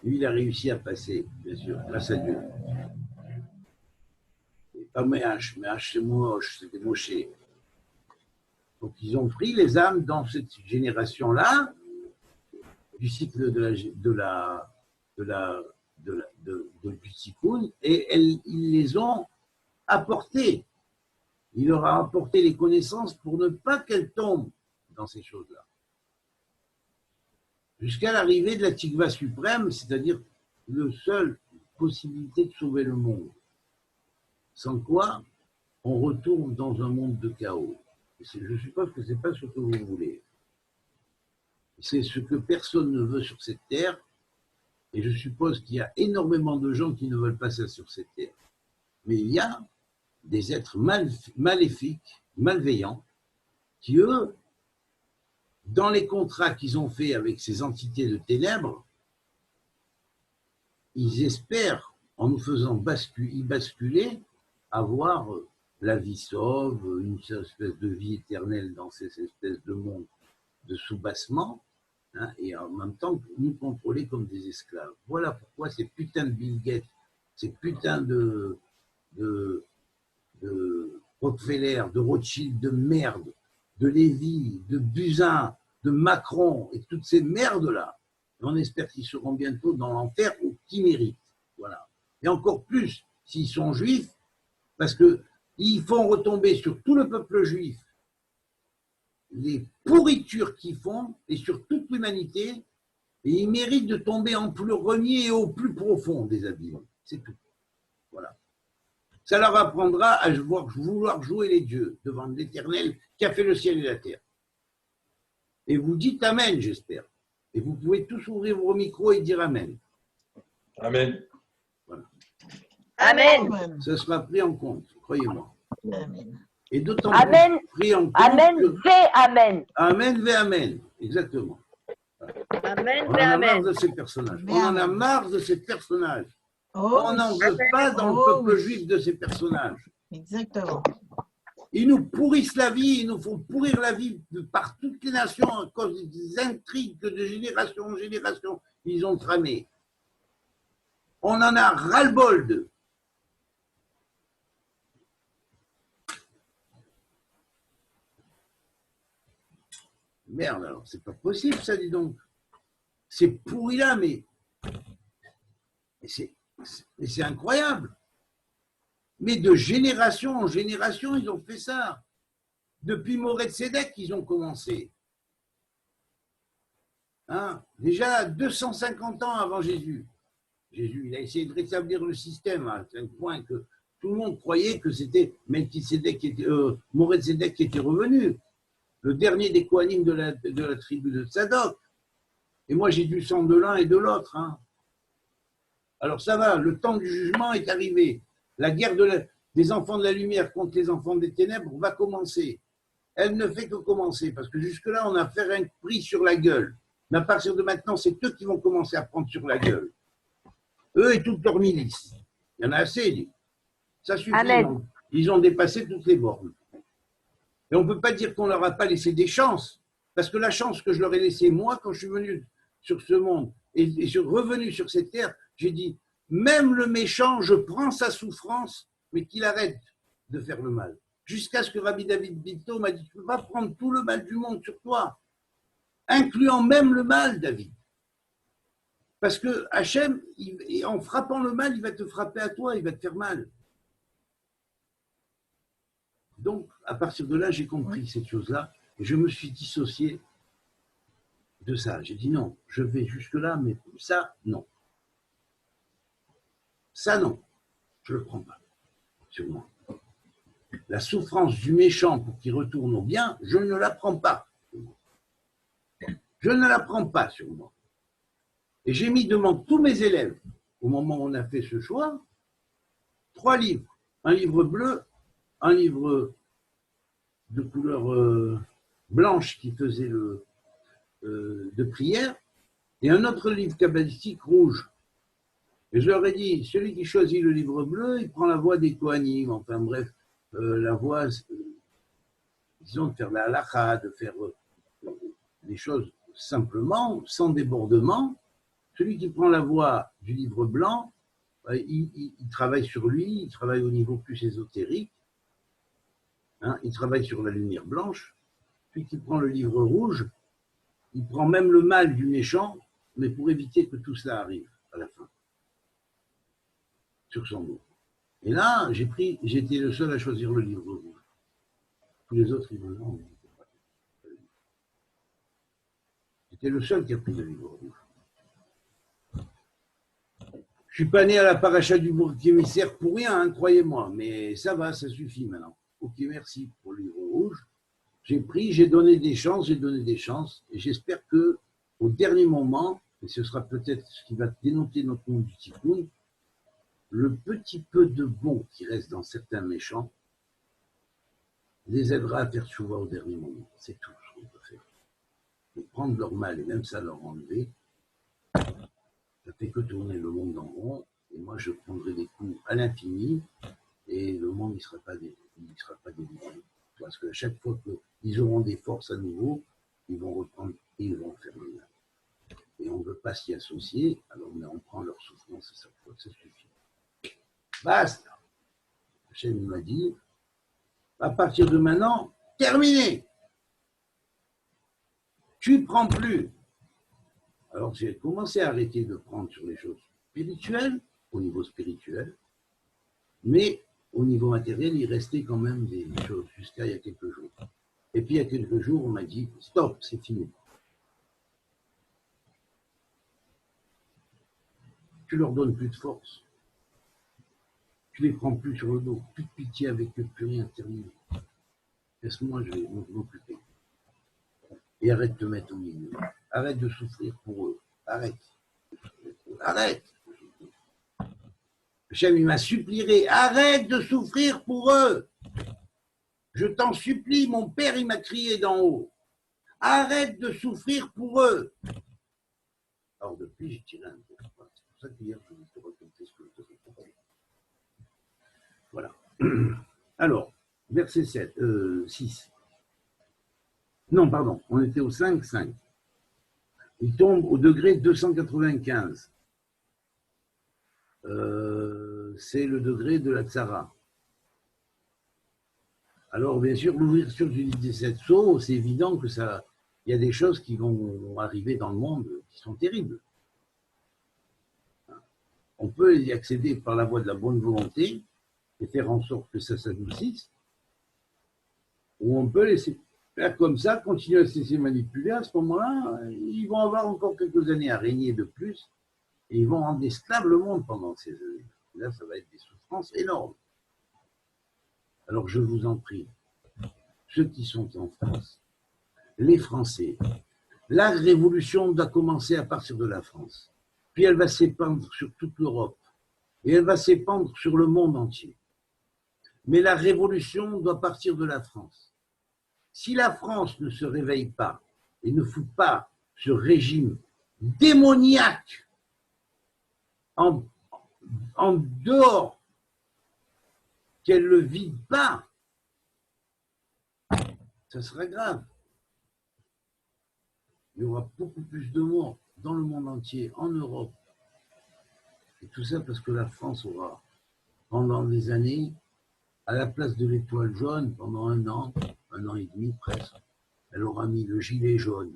Lui, il a réussi à passer, bien sûr, grâce à Dieu. Et pas Méhache, Méhache, c'est Moche, c'était Moshe. Donc, ils ont pris les âmes dans cette génération-là, du cycle du Tikkun, et ils les ont apportées. Il leur a apporté les connaissances pour ne pas qu'elles tombent dans ces choses-là. Jusqu'à l'arrivée de la Tikva suprême, c'est-à-dire la seule possibilité de sauver le monde. Sans quoi, on retourne dans un monde de chaos. Je suppose que ce n'est pas ce que vous voulez. C'est ce que personne ne veut sur cette terre, et je suppose qu'il y a énormément de gens qui ne veulent pas ça sur cette terre. Mais il y a des êtres maléfiques, malveillants, qui, eux, dans les contrats qu'ils ont faits avec ces entités de ténèbres, ils espèrent, en nous faisant basculer, avoir la vie sauve, une espèce de vie éternelle dans ces espèces de mondes de soubassement, hein, et en même temps nous contrôler comme des esclaves. Voilà pourquoi ces putains de Bill Gates, ces putains de Rockefeller, de Rothschild, de merde, de Lévy, de Buzyn, de Macron et toutes ces merdes-là, on espère qu'ils seront bientôt dans l'enfer ou qu'ils méritent. Voilà. Et encore plus s'ils sont juifs, parce qu'ils font retomber sur tout le peuple juif les pourritures qu'ils font et sur toute l'humanité, et ils méritent de tomber en pleurnier et au plus profond des abîmes. C'est tout. Voilà. Ça leur apprendra à vouloir jouer les dieux devant l'Éternel qui a fait le ciel et la terre. Et vous dites Amen, j'espère. Et vous pouvez tous ouvrir vos micros et dire Amen. Amen. Voilà. Amen. Ça sera pris en compte, croyez-moi. Amen. Et d'autant Amen. plus pris en compte. Amen, que... ve Amen. Amen, ve Amen. Exactement. Amen. On en a marre Amen. de ces personnages. Ve On en a Amen. marre de ces personnages. Oh, On n'en oui. veut pas dans le Oh, peuple oui. juif de ces personnages. Exactement. Ils nous pourrissent la vie, ils nous font pourrir la vie par toutes les nations à cause des intrigues que de génération en génération ils ont tramées. On en a ras-le-bol d'eux. Merde, alors, c'est pas possible ça, dis donc. C'est pourri là, mais c'est incroyable. Mais de génération en génération, ils ont fait ça. Depuis Mored Sédek, ils ont commencé. Hein? Déjà 250 ans avant Jésus. Jésus, il a essayé de rétablir le système à un point que tout le monde croyait que c'était Mored Sédek qui était revenu. Le dernier des Kohanim de la tribu de Tzadok. Et moi, j'ai du sang de l'un et de l'autre. Hein. Alors ça va, le temps du jugement est arrivé. La guerre des enfants de la lumière contre les enfants des ténèbres va commencer. Elle ne fait que commencer, parce que jusque-là, on a fait un prix sur la gueule. Mais à partir de maintenant, c'est eux qui vont commencer à prendre sur la gueule. Eux et toutes leurs milices. Il y en a assez. Ça suffit. Amen. Ils ont dépassé toutes les bornes. Et on ne peut pas dire qu'on ne leur a pas laissé des chances, parce que la chance que je leur ai laissée, moi, quand je suis venu sur ce monde et je suis revenu sur cette terre, j'ai dit, même le méchant, je prends sa souffrance, mais qu'il arrête de faire le mal. Jusqu'à ce que Rabbi David Bitto m'a dit, tu ne peux pas prendre tout le mal du monde sur toi, incluant même le mal, David. Parce que Hachem, en frappant le mal, il va te frapper à toi, il va te faire mal. Donc, à partir de là, j'ai compris cette chose-là et je me suis dissocié de ça. J'ai dit non, je vais jusque-là, mais ça, non. Ça, non, je ne le prends pas sur moi. La souffrance du méchant pour qu'il retourne au bien, je ne la prends pas. Je ne la prends pas sur moi. Et j'ai mis devant tous mes élèves, au moment où on a fait ce choix, 3 livres. Un livre bleu, un livre de couleur blanche qui faisait de prière, et un autre livre kabbalistique rouge. Et je leur ai dit, celui qui choisit le livre bleu, il prend la voie des Kohanim, enfin bref, la voie, disons, de faire la halakha, de faire des choses simplement, sans débordement. Celui qui prend la voie du livre blanc, il travaille sur lui, il travaille au niveau plus ésotérique, hein, il travaille sur la lumière blanche. Celui qui prend le livre rouge, il prend même le mal du méchant, mais pour éviter que tout cela arrive à la fin, sur son dos. Et là, j'étais le seul à choisir le livre rouge. Tous les autres, ils m'ont dit, j'étais le seul qui a pris le livre rouge. Je ne suis pas né à la paracha du bouquet émissaire pour rien, hein, croyez-moi, mais ça va, ça suffit maintenant. Ok, merci pour le livre rouge. J'ai donné des chances, et j'espère que au dernier moment, et ce sera peut-être ce qui va dénoter notre monde du tikkun, le petit peu de bon qui reste dans certains méchants les aidera à faire tchouva au dernier moment. C'est tout ce qu'on peut faire. Et prendre leur mal et même ça leur enlever, ça fait que tourner le monde en rond, et moi je prendrai des coups à l'infini, et le monde ne sera pas délivré. Parce qu'à chaque fois qu'ils auront des forces à nouveau, ils vont reprendre et ils vont faire le mal. Et on ne veut pas s'y associer, alors on prend leur souffrance et ça suffit. Basta. Hachem m'a dit, à partir de maintenant, terminé. Tu ne prends plus. Alors j'ai commencé à arrêter de prendre sur les choses spirituelles, au niveau spirituel, mais au niveau matériel, il restait quand même des choses jusqu'à il y a quelques jours. Et puis il y a quelques jours, on m'a dit, stop, c'est fini. Tu leur donnes plus de force. Tu les prends plus sur le dos, plus de pitié avec eux, plus rien, terminé. Laisse-moi, je vais m'occuper. Et arrête de te mettre au milieu. Arrête de souffrir pour eux. Arrête. Hachem, il m'a supplié, arrête de souffrir pour eux. Je t'en supplie, mon père, il m'a crié d'en haut. Arrête de souffrir pour eux. Alors depuis, j'ai tiré un peu. C'est pour ça que hier, je vais te raconter ce que je te racontais. Voilà. Alors, verset 6. Non, pardon, on était au 5. Il tombe au degré 295. C'est le degré de la Tzara. Alors, bien sûr, l'ouverture du livre des 7 sceaux, c'est évident que ça, il y a des choses qui vont arriver dans le monde qui sont terribles. On peut y accéder par la voie de la bonne volonté et faire en sorte que ça s'adoucisse, ou on peut laisser faire comme ça, continuer à se laisser manipuler. À ce moment-là, ils vont avoir encore quelques années à régner de plus et ils vont rendre esclave le monde pendant ces années. Là, ça va être des souffrances énormes. Alors, je vous en prie, ceux qui sont en France, les Français, la révolution doit commencer à partir de la France. Puis elle va s'épandre sur toute l'Europe et elle va s'épandre sur le monde entier. Mais la révolution doit partir de la France. Si la France ne se réveille pas et ne fout pas ce régime démoniaque en dehors, qu'elle ne le vide pas, ça sera grave. Il y aura beaucoup plus de morts dans le monde entier, en Europe. Et tout ça parce que la France aura, pendant des années, à la place de l'étoile jaune, pendant un an et demi presque, elle aura mis le gilet jaune.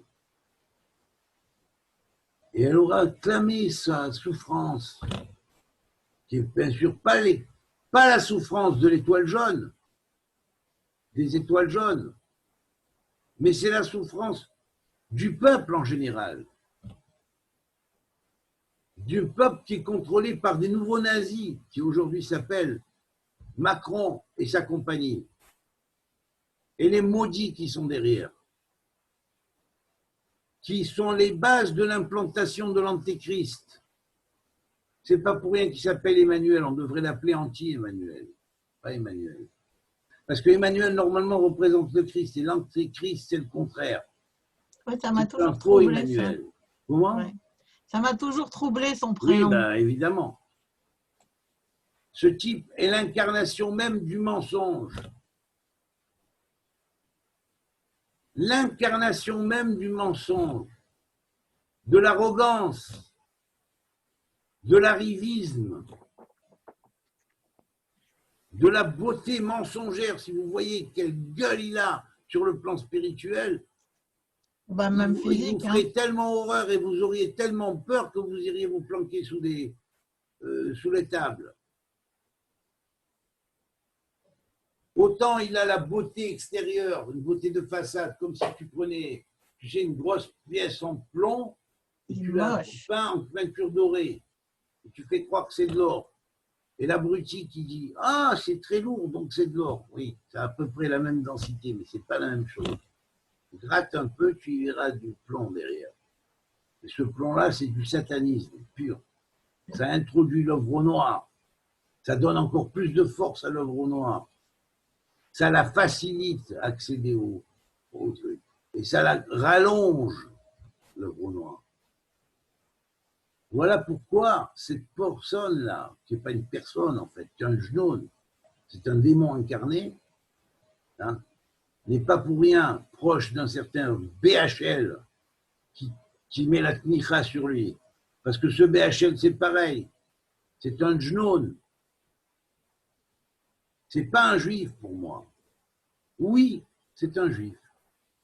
Et elle aura clamé sa souffrance, qui est bien sûr pas la souffrance de l'étoile jaune, des étoiles jaunes, mais c'est la souffrance du peuple en général. Du peuple qui est contrôlé par des nouveaux nazis, qui aujourd'hui s'appellent Macron et sa compagnie, et les maudits qui sont derrière. qui sont les bases de l'implantation de l'Antéchrist. C'est pas pour rien qu'il s'appelle Emmanuel, on devrait l'appeler anti-Emmanuel, pas Emmanuel. Parce que Emmanuel, normalement, représente le Christ, et l'Antéchrist, c'est le contraire. Ouais, ça m'a C'est un toujours faux troublé, ça. Emmanuel. Comment? Ouais. Ça m'a toujours troublé son Oui, prénom. ben, évidemment. Ce type est l'incarnation même du mensonge. L'incarnation même du mensonge, de l'arrogance, de l'arrivisme, de la beauté mensongère. Si vous voyez quelle gueule il a sur le plan spirituel, Bah, même il physique. vous ferait tellement horreur et vous auriez tellement peur que vous iriez vous planquer sous les tables. Autant il a la beauté extérieure, une beauté de façade, comme si tu prenais, tu sais, une grosse pièce en plomb et tu la peins en peinture dorée. Et tu fais croire que c'est de l'or. Et l'abruti qui dit « Ah, c'est très lourd, donc c'est de l'or. » Oui, c'est à peu près la même densité, mais ce n'est pas la même chose. Tu grattes un peu, tu y verras du plomb derrière. Et ce plomb-là, c'est du satanisme pur. Ça introduit l'œuvre au noir. Ça donne encore plus de force à l'œuvre au noir. Ça la facilite à accéder au truc. Et ça la rallonge, l'œuvre au noir. Voilà pourquoi cette personne-là, qui n'est pas une personne en fait, qui est un genou, c'est un démon incarné, hein, n'est pas pour rien proche d'un certain BHL qui met la tnicha sur lui. Parce que ce BHL, c'est pareil. C'est un genou. C'est pas un juif pour moi. Oui, c'est un juif.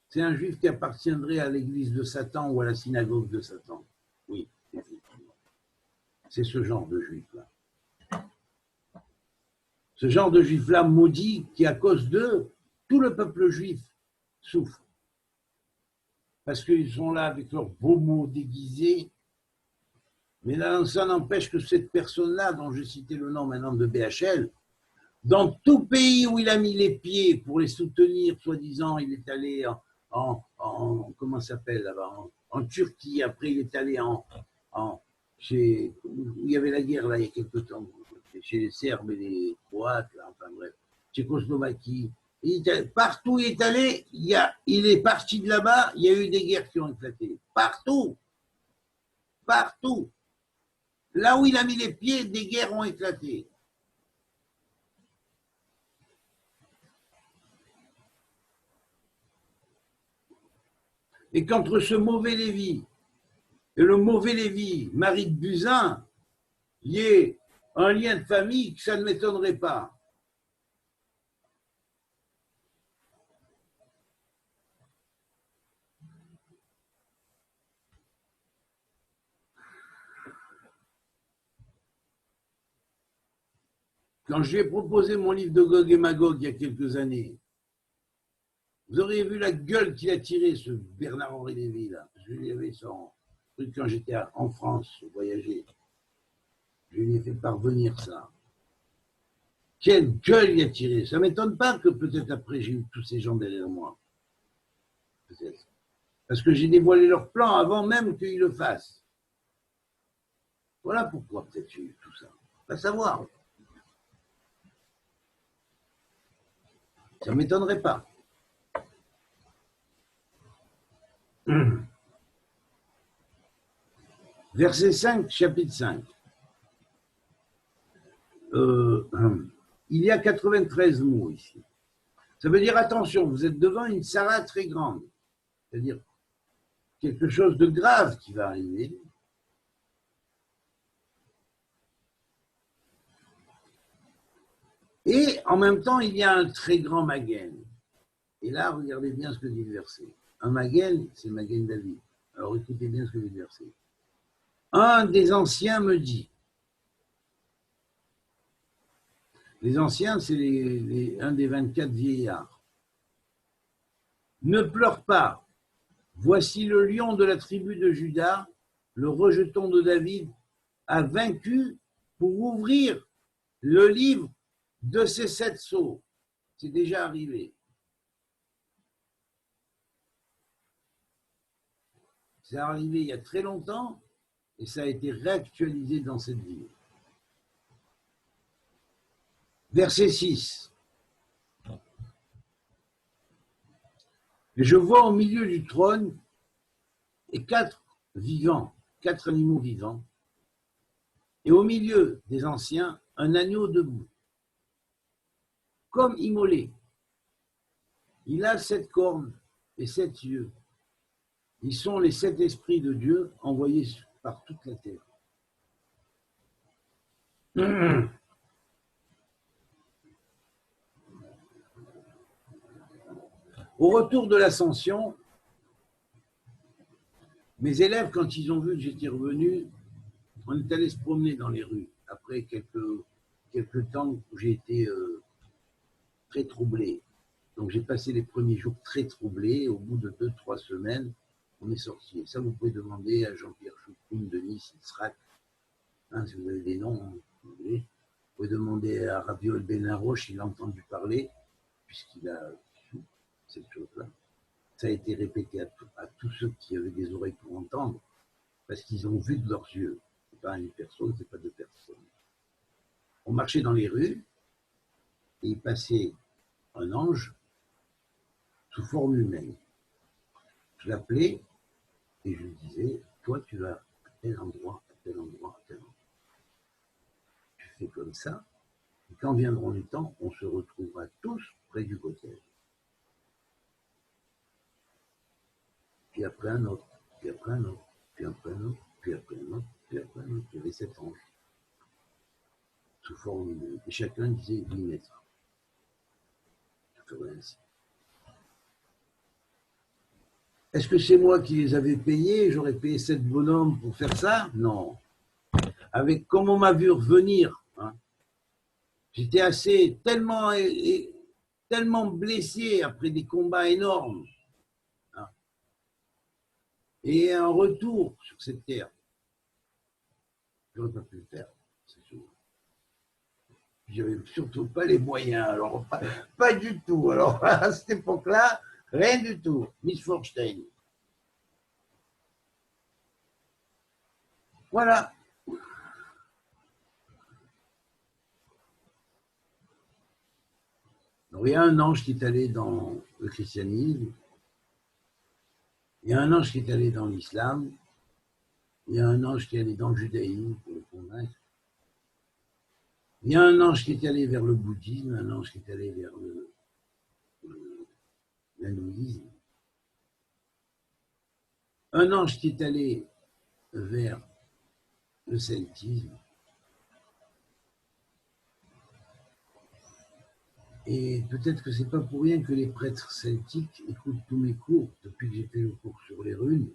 C'est un juif qui appartiendrait à l'église de Satan ou à la synagogue de Satan. Oui, effectivement. C'est ce genre de juif-là. Ce genre de juif-là maudit qui, à cause d'eux, tout le peuple juif souffre. Parce qu'ils sont là avec leurs beaux mots déguisés. Mais là, ça n'empêche que cette personne-là, dont j'ai cité le nom maintenant de BHL, dans tout pays où il a mis les pieds pour les soutenir, soi-disant, il est allé comment ça s'appelle là-bas, en Turquie, après il est allé où il y avait la guerre là il y a quelque temps, chez les Serbes et les Croates, là, enfin bref, Tchécoslovaquie. Partout où il est allé, il est parti de là-bas, il y a eu des guerres qui ont éclaté. Partout. Partout. Là où il a mis les pieds, des guerres ont éclaté. Et qu'entre ce mauvais Lévi et le mauvais Lévi, Marie de Buzyn, il y ait un lien de famille, ça ne m'étonnerait pas. Quand je lui ai proposé mon livre de Gog et Magog il y a quelques années, vous auriez vu la gueule qu'il a tirée, ce Bernard-Henri Lévy, là. Je lui avais son truc quand j'étais en France, voyager. Je lui ai fait parvenir ça. Quelle gueule il a tiré. Ça ne m'étonne pas que peut-être après j'ai eu tous ces gens derrière moi. Peut-être. Parce que j'ai dévoilé leur plan avant même qu'ils le fassent. Voilà pourquoi peut-être j'ai eu tout ça. Pas savoir. Ça ne m'étonnerait pas. Verset 5, chapitre 5. Il y a 93 mots ici. Ça veut dire, attention, vous êtes devant une Sarah très grande. C'est-à-dire quelque chose de grave qui va arriver. Et en même temps, il y a un très grand Maguen. Et là, regardez bien ce que dit le verset. Un Maguen, c'est Maguen David. Alors écoutez bien ce que dit le verset. Un des anciens me dit. Les anciens, c'est un des 24 vieillards. Ne pleure pas. Voici le lion de la tribu de Juda, le rejeton de David, a vaincu pour ouvrir le livre de ces 7 sceaux. C'est déjà arrivé. C'est arrivé il y a très longtemps et ça a été réactualisé dans cette vie. Verset 6. Et je vois au milieu du trône et quatre animaux vivants, et au milieu des anciens, un agneau debout, comme immolé. Il a 7 cornes et 7 yeux. Ils sont les 7 esprits de Dieu envoyés par toute la terre. Au retour de l'ascension, mes élèves, quand ils ont vu que j'étais revenu, on est allé se promener dans les rues. Après quelques temps où j'ai été très troublé. Donc j'ai passé les premiers jours très troublés. Au bout de 2-3 semaines, on est sorti. Et ça, vous pouvez demander à Jean-Pierre Choupoun, Denis Israq, si vous avez des noms, vous voulez. Vous pouvez demander à Raviol Benaroche, il a entendu parler, puisqu'il a su cette chose-là. Ça a été répété à tous ceux qui avaient des oreilles pour entendre, parce qu'ils ont vu de leurs yeux. Ce n'est pas une personne, ce n'est pas 2 personnes. On marchait dans les rues, et il passait un ange sous forme humaine. Je l'appelais et je lui disais, toi tu vas à tel endroit, à tel endroit, à tel endroit. Tu fais comme ça, et quand viendront les temps, on se retrouvera tous près du Gothel. Puis après un autre, puis après un autre, puis après un autre, puis après un autre, puis après un autre. Il y avait 7 anges sous forme humaine. Et chacun disait 8 mètres. Je ferai ainsi. Est-ce que c'est moi qui les avais payés? J'aurais payé 7 bonhommes pour faire ça? Non. Avec comme on m'a vu revenir, hein, j'étais tellement blessé après des combats énormes. Hein, et un retour sur cette terre. J'aurais pas pu le faire, c'est sûr. J'avais surtout pas les moyens, alors pas du tout. Alors à cette époque-là, rien du tout. Miss Forstein. Voilà. Alors, il y a un ange qui est allé dans le christianisme, il y a un ange qui est allé dans l'islam, il y a un ange qui est allé dans le judaïsme pour le convaincre, il y a un ange qui est allé vers le bouddhisme, un ange qui est allé vers l'hindouisme, un ange qui est allé vers le celtisme. Et peut-être que c'est pas pour rien que les prêtres celtiques écoutent tous mes cours depuis que j'ai fait le cours sur les runes.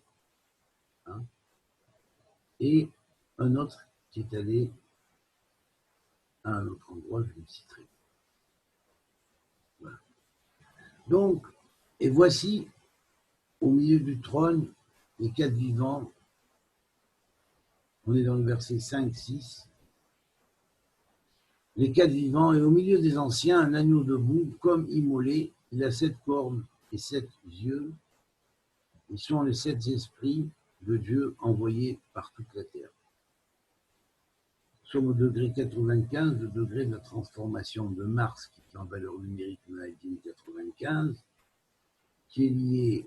Hein, et un autre qui est allé à un autre endroit, je le citerai. Voilà. Donc, et voici, au milieu du trône, les 4 vivants. On est dans le verset 5-6. Les 4 vivants, et au milieu des anciens, un agneau debout, comme immolé. Il a 7 cornes et 7 yeux. Ils sont les 7 esprits de Dieu envoyés par toute la terre. Nous sommes au degré 95, le degré de la transformation de Mars, qui est en valeur numérique Maïdine 95, qui est lié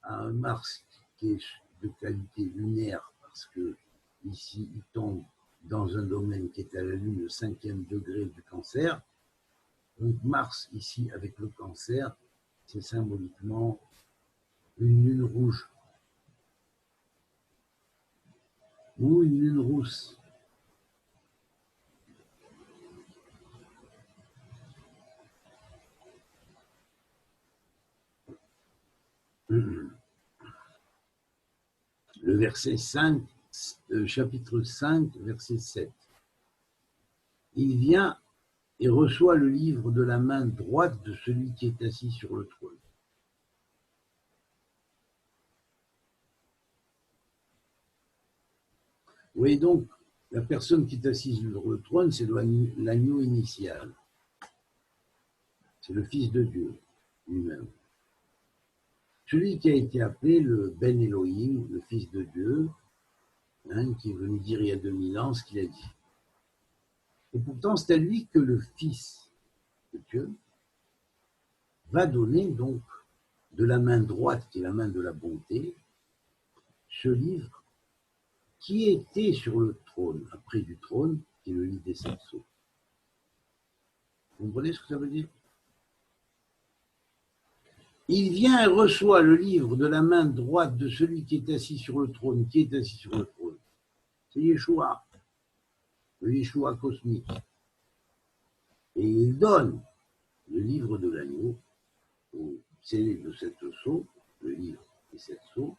à un Mars qui est de qualité lunaire, parce que ici, il tombe dans un domaine qui est à la Lune, le 5e degré du Cancer. Donc Mars, ici, avec le Cancer, c'est symboliquement une lune rouge ou une lune rousse. Le verset 5, chapitre 5, verset 7. Il vient et reçoit le livre de la main droite de celui qui est assis sur le trône. Vous voyez donc, la personne qui est assise sur le trône, c'est l'agneau initial. C'est le Fils de Dieu lui-même. celui qui a été appelé le Ben Elohim, le Fils de Dieu, hein, qui est venu dire il y a 2000 ans ce qu'il a dit. Et pourtant, c'est à lui que le Fils de Dieu va donner donc de la main droite, qui est la main de la bonté, ce livre qui était sur le trône, après du trône, qui est le livre des 7 sceaux. Vous comprenez ce que ça veut dire? Il vient et reçoit le livre de la main droite de celui qui est assis sur le trône. Qui est assis sur le trône? C'est Yeshua, le Yeshua cosmique. Et il donne le livre de l'agneau au scellé de 7 sceaux, le livre des 7 sceaux,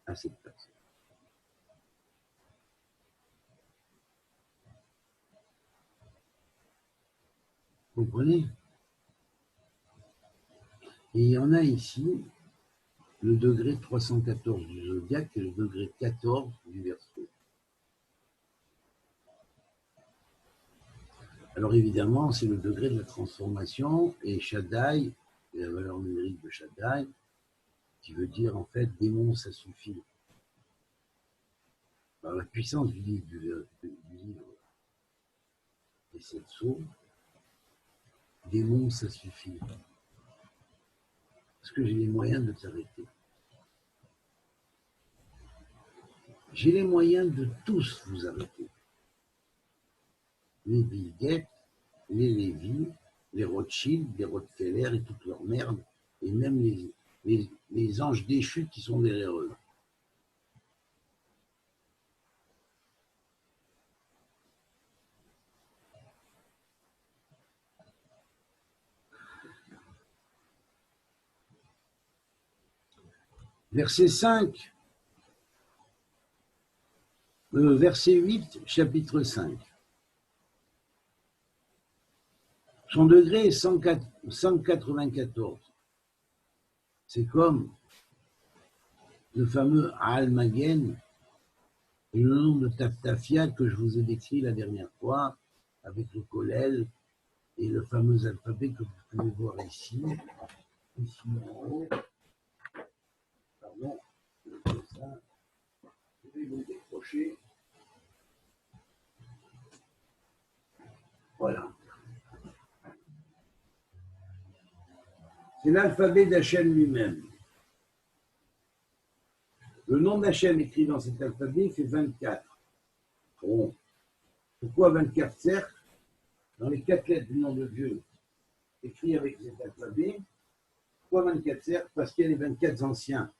à cette personne. Vous comprenez? Et il y en a ici le degré 314 du zodiaque et le degré 14 du Verseau. Alors évidemment, c'est le degré de la transformation et Shaddai, la valeur numérique de Shaddai, qui veut dire en fait démon, ça suffit. Par la puissance du livre des 7 sceaux, démon, ça suffit. Parce que j'ai les moyens de t'arrêter. J'ai les moyens de tous vous arrêter. Les Bill Gates, les Lévy, les Rothschild, les Rockefeller et toute leur merde, et même les anges déchus qui sont derrière eux. Verset 5, verset 8, chapitre 5. Son degré est 194. C'est comme le fameux Al-Magen et le nom de Taftafia que je vous ai décrit la dernière fois avec le Kollel et le fameux alphabet que vous pouvez voir ici en haut. Pardon, je fais ça. Je vais vous décrocher. Voilà. C'est l'alphabet d'Hachem lui-même. Le nom d'Hachem écrit dans cet alphabet fait 24. Bon. Pourquoi 24 cercles? Dans les 4 lettres du nom de Dieu, écrit avec cet alphabet. Pourquoi 24 cercles? Parce qu'il y a les 24 anciens.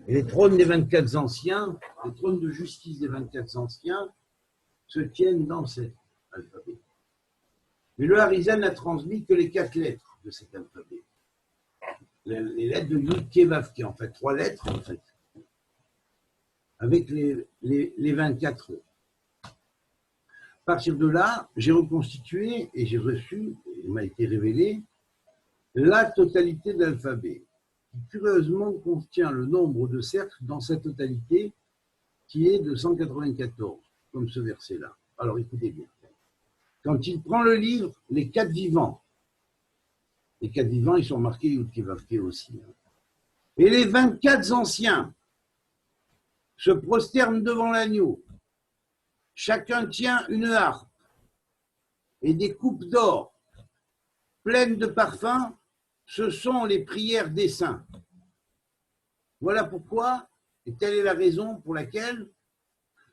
Et les trônes des 24 anciens, les trônes de justice des 24 anciens, se tiennent dans cet alphabet. Mais le Harizan n'a transmis que les 4 lettres de cet alphabet. Les lettres de Yud Ke Vav Ke, en fait, 3 lettres, en fait, avec les 24. À partir de là, j'ai reconstitué et j'ai reçu, il m'a été révélé, la totalité de l'alphabet, qui curieusement contient le nombre de cercles dans sa totalité, qui est de 194, comme ce verset-là. Alors écoutez bien. Quand il prend le livre, les 4 vivants, ils sont marqués Yud Ke Vav Ke aussi. Et les 24 anciens se prosternent devant l'agneau. Chacun tient une harpe et des coupes d'or pleines de parfums. Ce sont les prières des saints. Voilà pourquoi, et telle est la raison pour laquelle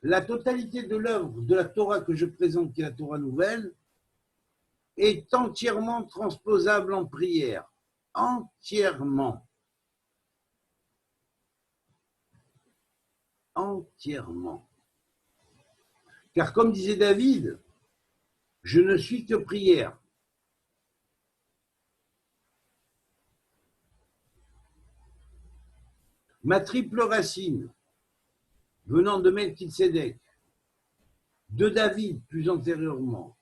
la totalité de l'œuvre de la Torah que je présente, qui est la Torah nouvelle, est entièrement transposable en prière. Entièrement. Entièrement. Car comme disait David, je ne suis que prière. Ma triple racine, venant de Melchizedek, de David plus antérieurement,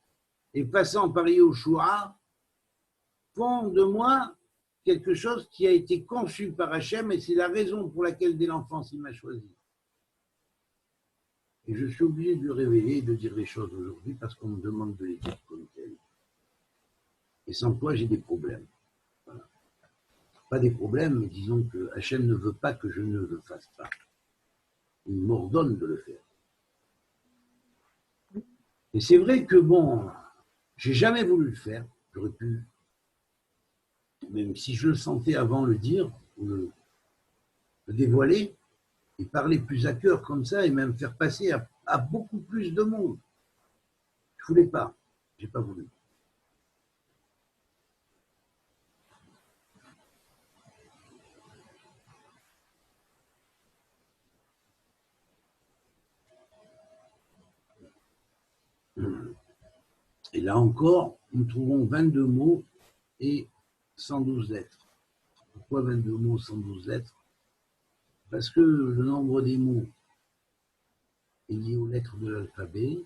et passant par Yehoshua, font de moi quelque chose qui a été conçu par Hachem, et c'est la raison pour laquelle dès l'enfance il m'a choisi. Et je suis obligé de le révéler et de dire les choses aujourd'hui parce qu'on me demande de les dire comme telles. Et sans quoi j'ai des problèmes. Voilà. pas des problèmes, mais disons que Hachem ne veut pas que je ne le fasse pas. Il m'ordonne de le faire. Et c'est vrai que bon, j'ai jamais voulu le faire. J'aurais pu, même si je le sentais avant, le dire, ou le dévoiler, et parler plus à cœur comme ça, et même faire passer à beaucoup plus de monde. Je voulais pas. J'ai pas voulu. Et là encore, nous trouvons 22 mots et 112 lettres. Pourquoi 22 mots, 112 lettres? Parce que le nombre des mots est lié aux lettres de l'alphabet,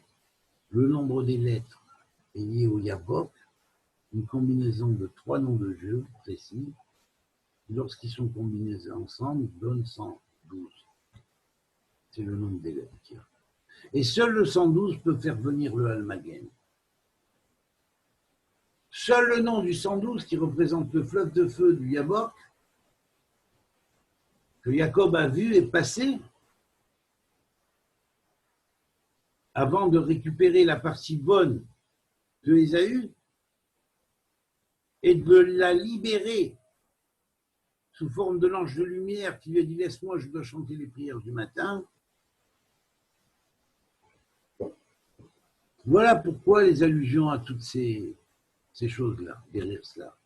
le nombre des lettres est lié au Yabok, une combinaison de 3 noms de Dieu précis, lorsqu'ils sont combinés ensemble, donnent 112. C'est le nombre des lettres qu'il y a. Et seul le 112 peut faire venir le Almagen. Seul le nom du 112 qui représente le fleuve de feu du Yabok, que Jacob a vu et passé, avant de récupérer la partie bonne de Ésaü, et de la libérer sous forme de l'ange de lumière qui lui a dit « Laisse-moi, je dois chanter les prières du matin ». Voilà pourquoi les allusions à toutes ces choses-là, derrière cela.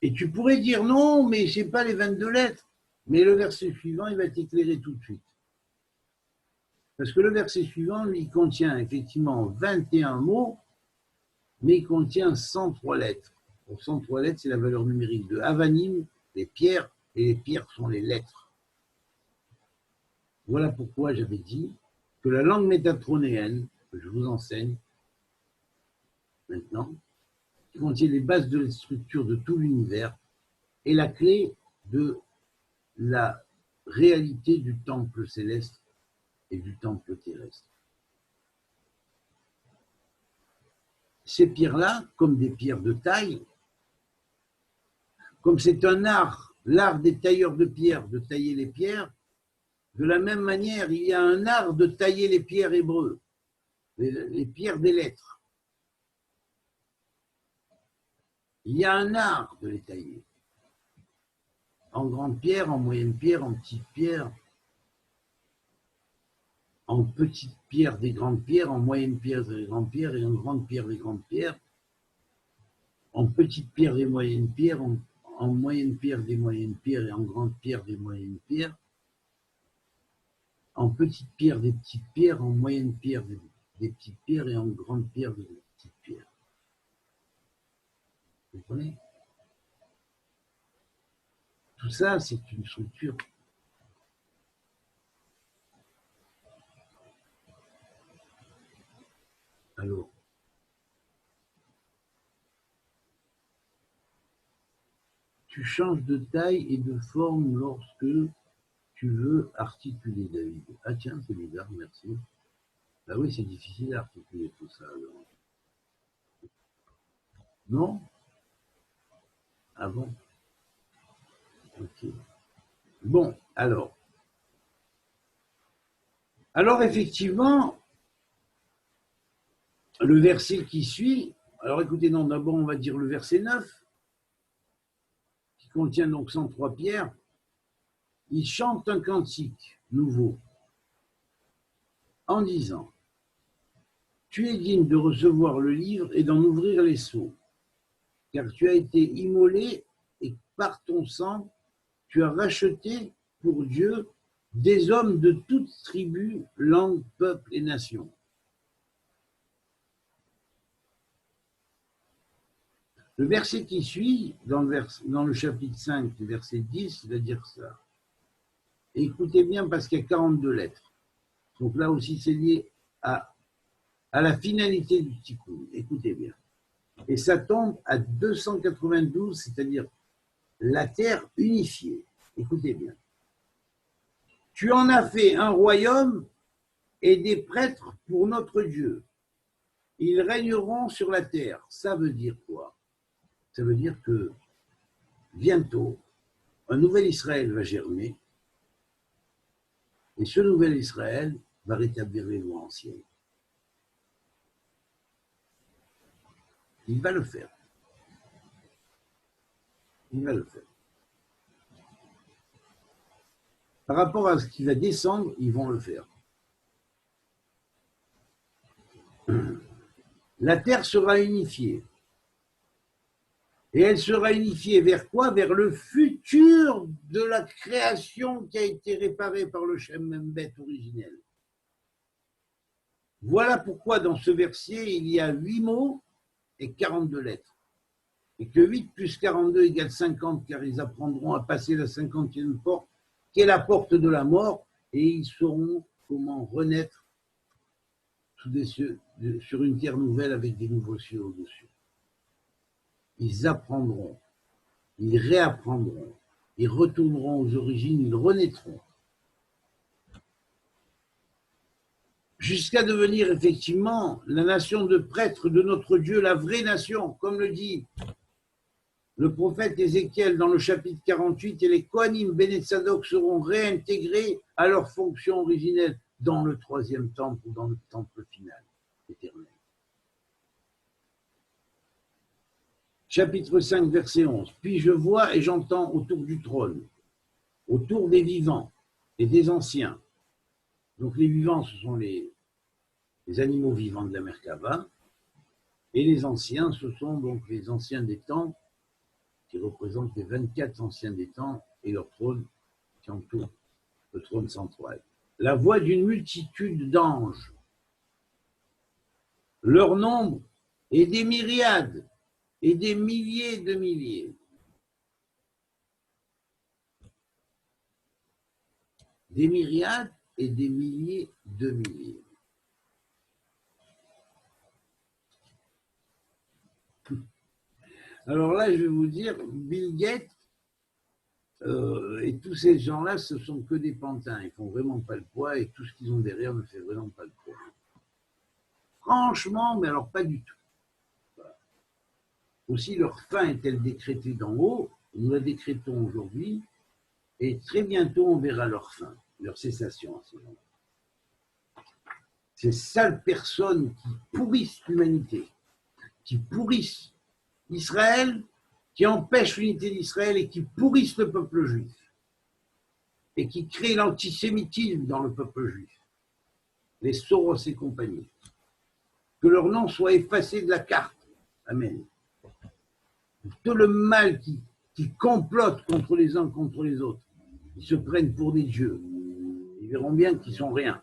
Et tu pourrais dire non, mais je n'ai pas les 22 lettres. Mais le verset suivant, il va t'éclairer tout de suite. Parce que le verset suivant, lui, contient effectivement 21 mots, mais il contient 103 lettres. Pour 103 lettres, c'est la valeur numérique de Avanim, les pierres, et les pierres sont les lettres. Voilà pourquoi j'avais dit que la langue métatronéenne, que je vous enseigne maintenant, qui contient les bases de la structure de tout l'univers, est la clé de la réalité du temple céleste et du temple terrestre. Ces pierres-là, comme des pierres de taille, comme c'est un art, l'art des tailleurs de pierre, de tailler les pierres, de la même manière, il y a un art de tailler les pierres hébreux, les pierres des lettres. Il y a un art de les tailler. En grande pierre, en moyenne pierre, en petite pierre, en petite pierre des grandes pierres, en moyenne pierre des grandes pierres et en grande pierre des grandes pierres, en petite pierre des moyennes pierres, en moyenne pierre des moyennes pierres et en grande pierre des moyennes pierres, en petite pierre des petites pierres, en moyenne pierre des petites pierres et en grande pierre des petites pierres. Vous comprenez? Tout ça, c'est une structure. Alors, tu changes de taille et de forme lorsque tu veux articuler, David. Ah tiens, c'est bizarre, merci. Bah oui, c'est difficile d'articuler tout ça. Alors. Non? Ah bon? Ok. Bon, alors. Alors, effectivement, le verset qui suit, alors écoutez, non, d'abord on va dire le verset 9, qui contient donc 103 pierres. Il chante un cantique nouveau en disant « Tu es digne de recevoir le livre et d'en ouvrir les sceaux, car tu as été immolé et par ton sang, tu as racheté pour Dieu des hommes de toutes tribus, langues, peuples et nations. » Le verset qui suit, dans le chapitre 5, verset 10, il va dire ça. Et écoutez bien parce qu'il y a 42 lettres. Donc là aussi, c'est lié à la finalité du tikkun. Écoutez bien. Et ça tombe à 292, c'est-à-dire la terre unifiée. Écoutez bien. Tu en as fait un royaume et des prêtres pour notre Dieu. Ils régneront sur la terre. Ça veut dire quoi? Ça veut dire que bientôt, un nouvel Israël va germer et ce nouvel Israël va rétablir les lois anciennes. Il va le faire. Il va le faire. Par rapport à ce qui va descendre, ils vont le faire. La terre sera unifiée. Et elle sera unifiée vers quoi? Vers le futur de la création qui a été réparée par le Shem Membet originel. Voilà pourquoi dans ce verset, il y a 8 mots et 42 lettres. Et que 8 plus 42 égale 50, car ils apprendront à passer la 50e porte, qui est la porte de la mort, et ils sauront comment renaître sur une terre nouvelle avec des nouveaux cieux au-dessus. Ils apprendront, ils réapprendront, ils retourneront aux origines, ils renaîtront. Jusqu'à devenir effectivement la nation de prêtres de notre Dieu, la vraie nation, comme le dit le prophète Ézéchiel dans le chapitre 48, et les Kohanim Béné Tsadok seront réintégrés à leur fonction originelle dans le 3e temple ou dans le temple final éternel. Chapitre 5, verset 11. Puis je vois et j'entends autour du trône, autour des vivants et des anciens. Donc les vivants, ce sont les animaux vivants de la Merkava, et les anciens, ce sont donc les anciens des temps, qui représentent les 24 anciens des temps et leur trône qui entoure le trône central. La voix d'une multitude d'anges. Leur nombre est des myriades et des milliers de milliers. Des myriades et des milliers de milliers. Alors là, je vais vous dire, Bill Gates et tous ces gens-là, ce sont que des pantins. Ils font vraiment pas le poids et tout ce qu'ils ont derrière ne fait vraiment pas le poids. Franchement, mais alors pas du tout. Voilà. Aussi, leur fin est-elle décrétée d'en haut? Nous la décrétons aujourd'hui et très bientôt, on verra leur fin, leur cessation à ces gens-là. Ces sales personnes qui pourrissent l'humanité, qui pourrissent Israël, qui empêchent l'unité d'Israël et qui pourrissent le peuple juif et qui créent l'antisémitisme dans le peuple juif, les Soros et compagnie. Que leur nom soit effacé de la carte. Amen. Tout le mal qui complote contre les uns contre les autres, ils se prennent pour des dieux. Ils verront bien qu'ils sont rien.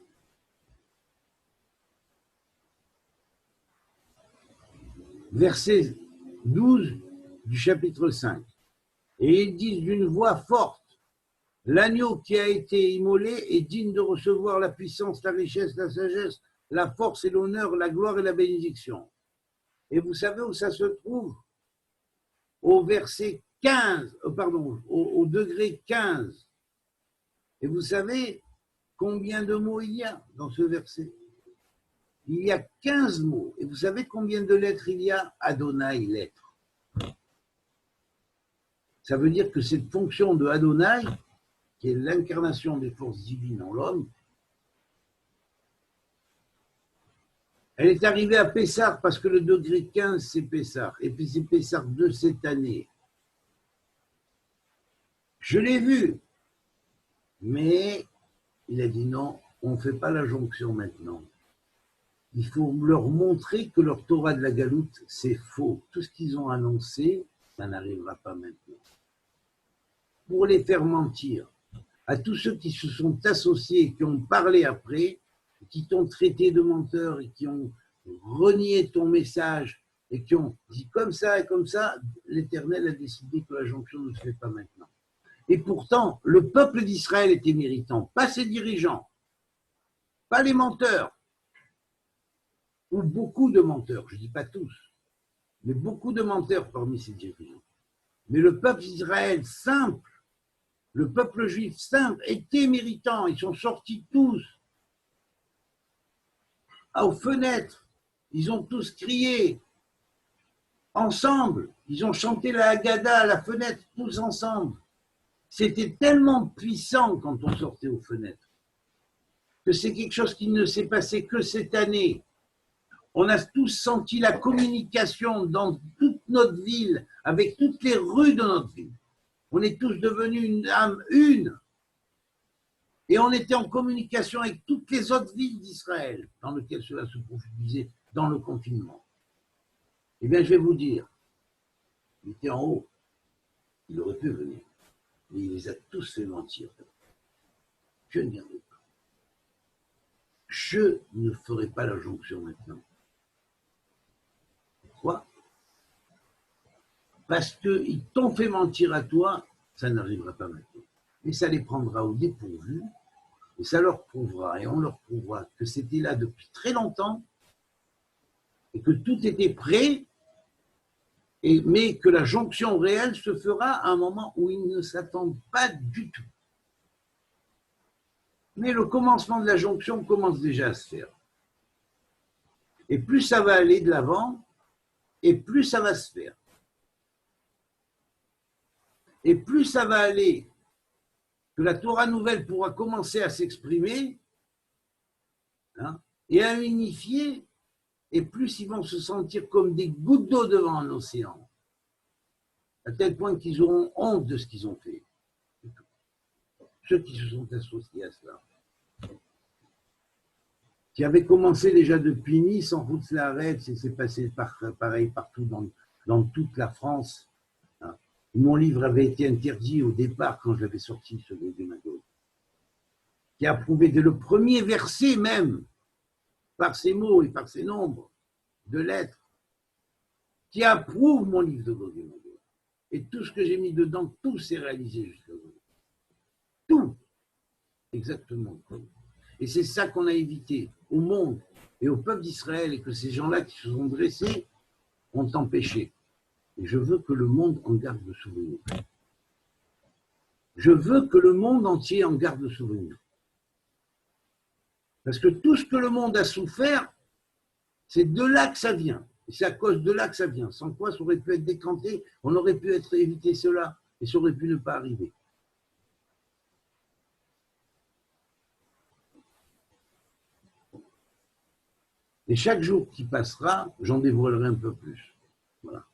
Verset 12 du chapitre 5. Et ils disent d'une voix forte, l'agneau qui a été immolé est digne de recevoir la puissance, la richesse, la sagesse, la force et l'honneur, la gloire et la bénédiction. Et vous savez où ça se trouve? Au verset 15, au degré 15. Et vous savez combien de mots il y a dans ce verset? Il y a 15 mots. Et vous savez combien de lettres il y a? Adonai, lettres. Ça veut dire que cette fonction de Adonai, qui est l'incarnation des forces divines en l'homme, elle est arrivée à Pessah parce que le degré 15, c'est Pessah. Et puis c'est Pessah de cette année. Je l'ai vu. Mais il a dit non, on ne fait pas la jonction maintenant. Il faut leur montrer que leur Torah de la Galoute, c'est faux. Tout ce qu'ils ont annoncé, ça n'arrivera pas maintenant. Pour les faire mentir, à tous ceux qui se sont associés, qui ont parlé après, qui t'ont traité de menteur et qui ont renié ton message et qui ont dit comme ça et comme ça, l'Éternel a décidé que la jonction ne se fait pas maintenant. Et pourtant, le peuple d'Israël était méritant, pas ses dirigeants, pas les menteurs, ou beaucoup de menteurs, je ne dis pas tous, mais beaucoup de menteurs parmi ces dirigeants. Mais le peuple d'Israël simple, le peuple juif simple, était méritant, ils sont sortis tous aux fenêtres ils ont tous crié ensemble. Ils ont chanté la Haggadah à la fenêtre, tous ensemble. C'était tellement puissant quand on sortait aux fenêtres que c'est quelque chose qui ne s'est passé que cette année. On a tous senti la communication dans toute notre ville, avec toutes les rues de notre ville. On est tous devenus une âme une. Et on était en communication avec toutes les autres villes d'Israël, dans lesquelles cela se produisait dans le confinement. Eh bien, je vais vous dire, il était en haut, il aurait pu venir, mais il les a tous fait mentir. Je ne viendrai pas. Je ne ferai pas la jonction maintenant. Pourquoi? Parce qu'ils t'ont fait mentir à toi, ça n'arrivera pas maintenant. Mais ça les prendra au dépourvu, et ça leur prouvera, et on leur prouvera que c'était là depuis très longtemps, et que tout était prêt, mais que la jonction réelle se fera à un moment où ils ne s'attendent pas du tout. Mais le commencement de la jonction commence déjà à se faire. Et plus ça va aller de l'avant, et plus ça va se faire. Et plus ça va aller, que la Torah nouvelle pourra commencer à s'exprimer, hein, et à unifier, et plus ils vont se sentir comme des gouttes d'eau devant un océan, à tel point qu'ils auront honte de ce qu'ils ont fait. Ceux qui se sont associés à cela. Qui avait commencé déjà depuis Nice, en route Laaretz, et c'est passé pareil partout dans toute la France. Hein. Mon livre avait été interdit au départ quand j'avais sorti ce Gog et Magog, qui a prouvé dès le premier verset même, par ses mots et par ses nombres de lettres, qui approuve mon livre de Gog et Magog. Et tout ce que j'ai mis dedans, tout s'est réalisé jusqu'à aujourd'hui. Tout, exactement. Et c'est ça qu'on a évité au monde et au peuple d'Israël, et que ces gens-là qui se sont dressés ont empêché. Et je veux que le monde en garde le souvenir. Je veux que le monde entier en garde le souvenir. Parce que tout ce que le monde a souffert, c'est de là que ça vient. Et c'est à cause de là que ça vient. Sans quoi, ça aurait pu être décanté, on aurait pu éviter cela, et ça aurait pu ne pas arriver. Et chaque jour qui passera, j'en dévoilerai un peu plus. Voilà.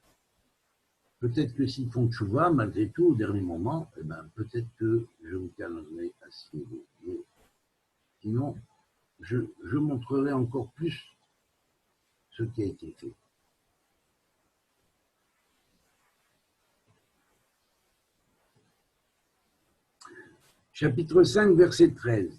Peut-être que s'ils font tchouva, malgré tout, au dernier moment, eh ben, peut-être que je vous calmerai à ce niveau. Mais sinon, je montrerai encore plus ce qui a été fait. Chapitre 5, verset 13.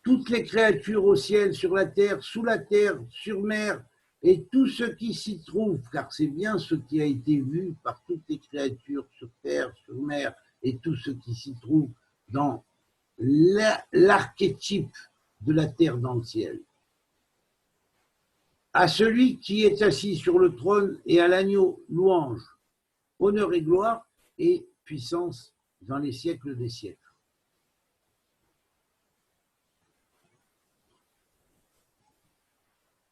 Toutes les créatures au ciel, sur la terre, sous la terre, sur mer, et tout ce qui s'y trouve, car c'est bien ce qui a été vu par toutes les créatures sur terre, sur mer, et tout ce qui s'y trouve dans l'archétype de la terre dans le ciel. À celui qui est assis sur le trône et à l'agneau, louange, honneur et gloire et puissance dans les siècles des siècles.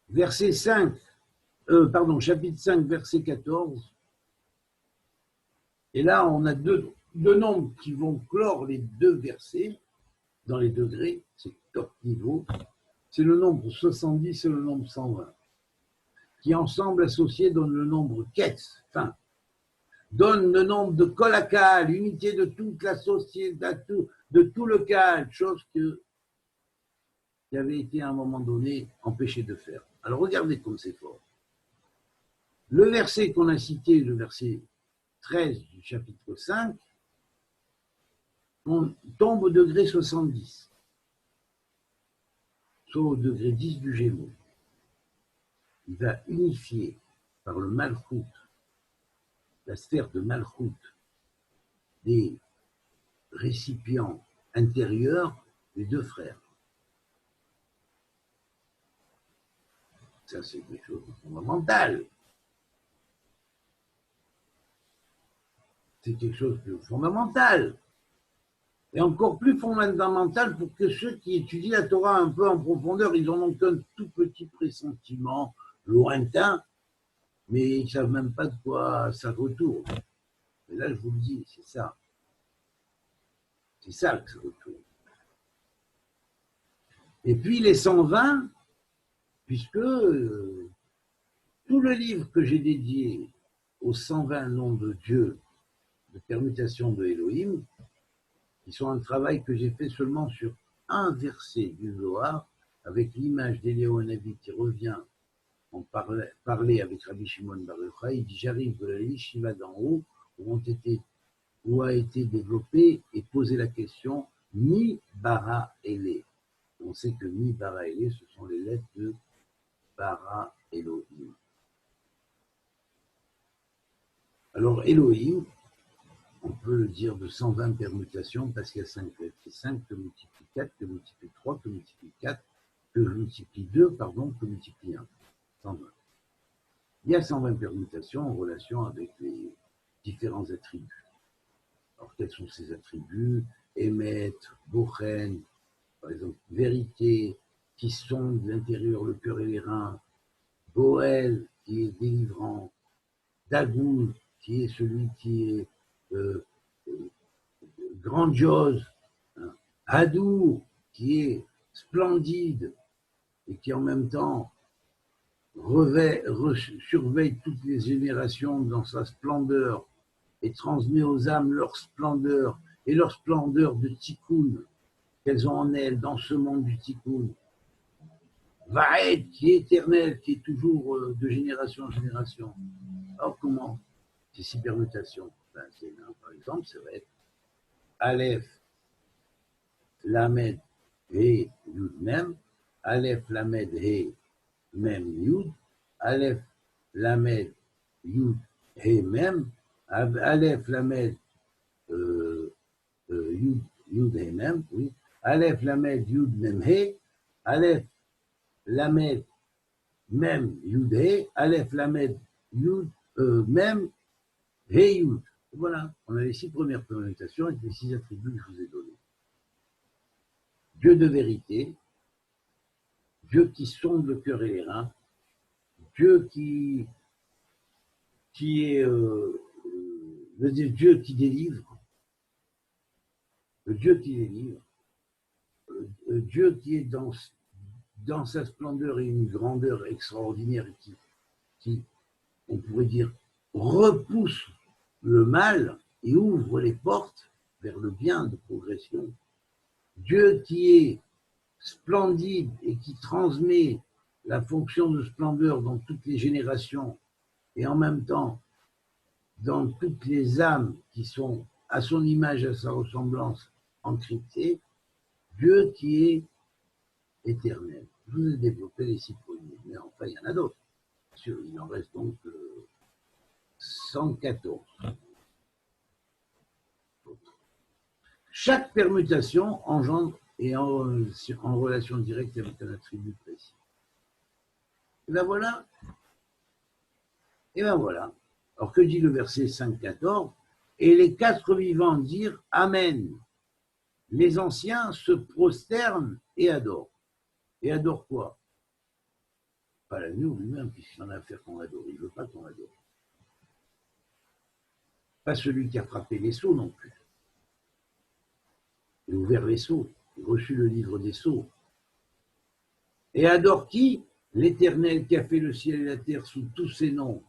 Verset 5, chapitre 5, verset 14. Et là, on a deux nombres qui vont clore les deux versets dans les degrés, c'est top niveau. C'est le nombre 70 et le nombre 120, qui ensemble associés donnent le nombre Ketz, fin, donne le nombre de Kolaka, l'unité de toute la société, de tout le Kal, chose qui avait été à un moment donné empêché de faire. Alors regardez comme c'est fort. Le verset qu'on a cité, le verset 13 du chapitre 5, on tombe au degré 70, soit au degré 10 du Gémeaux. Il va unifier par le Malchut, la sphère de Malchut, des récipients intérieurs des deux frères. Ça, c'est quelque chose de fondamental. C'est quelque chose de fondamental. Et encore plus fondamental pour que ceux qui étudient la Torah un peu en profondeur, ils en ont qu'un tout petit pressentiment lointain, mais ils ne savent même pas de quoi ça retourne. Et là, je vous le dis, c'est ça. C'est ça que ça retourne. Et puis les 120, puisque tout le livre que j'ai dédié aux 120 noms de Dieu, de permutation de Elohim, qui sont un travail que j'ai fait seulement sur un verset du Zohar, avec l'image d'Eliyahu Hanavi qui revient en parler avec Rabbi Shimon Bar Yochai. Il dit: j'arrive de la yeshiva d'en haut, où a été développée et posée la question Mi Bara Ele. On sait que Mi Bara Ele, ce sont les lettres de Bara Elohim. Alors Elohim, on peut le dire de 120 permutations parce qu'il y a 5 lettres. C'est 5 que multiplie 4, que multiplie 3, que multiplie 4, que multiplie 2, pardon, que multiplie 1. 120. Il y a 120 permutations en relation avec les différents attributs. Alors quels sont ces attributs? Émet, Bochen, par exemple, vérité, qui sonde l'intérieur, le cœur et les reins, Boel, qui est délivrant, Dagoul, qui est celui qui est grandiose, hein. Hadour, qui est splendide et qui en même temps surveille toutes les générations dans sa splendeur et transmet aux âmes leur splendeur et leur splendeur de tikkun qu'elles ont en elles dans ce monde du tikkun. Vaed, qui est éternel, qui est toujours de génération en génération. Alors comment ces 6 permutations? Par exemple, ça va être Aleph, Lamed, He, Yud, Mem, Aleph, Lamed, He, Mem, Yud, Aleph, Lamed, Yud, He, Mem, Aleph, Lamed, Yud, Yud, He, Mem, oui, Aleph, Lamed, Yud, Mem, He, Aleph, Lamed, Mem, Yud, He, Aleph, Lamed, Yud, Mem, He, Yud. Voilà, on a les 6 premières permutations avec les 6 attributs que je vous ai donnés. Dieu de vérité, Dieu qui sonde le cœur et les reins, Dieu qui est le Dieu qui délivre, le Dieu qui délivre, Dieu qui est dans sa splendeur et une grandeur extraordinaire et qui, on pourrait dire, repousse le mal et ouvre les portes vers le bien de progression. Dieu qui est splendide et qui transmet la fonction de splendeur dans toutes les générations et en même temps dans toutes les âmes qui sont à son image, à sa ressemblance, encryptées. Dieu qui est éternel. Je vous ai développé les 6 premiers, mais enfin il y en a d'autres. Il en reste donc 114. Chaque permutation engendre et en relation directe avec un attribut précis. Et ben voilà. Et ben voilà. Alors que dit le verset 5-14? Et les 4 vivants dirent Amen. Les anciens se prosternent et adorent. Et adorent quoi? Pas l'agneau lui-même, puisqu'il en a affaire qu'on adore. Il ne veut pas qu'on adore. Pas celui qui a frappé les sceaux non plus. Et ouvert les sceaux, et reçu le livre des sceaux. Et adore qui? L'Éternel qui a fait le ciel et la terre sous tous ses noms.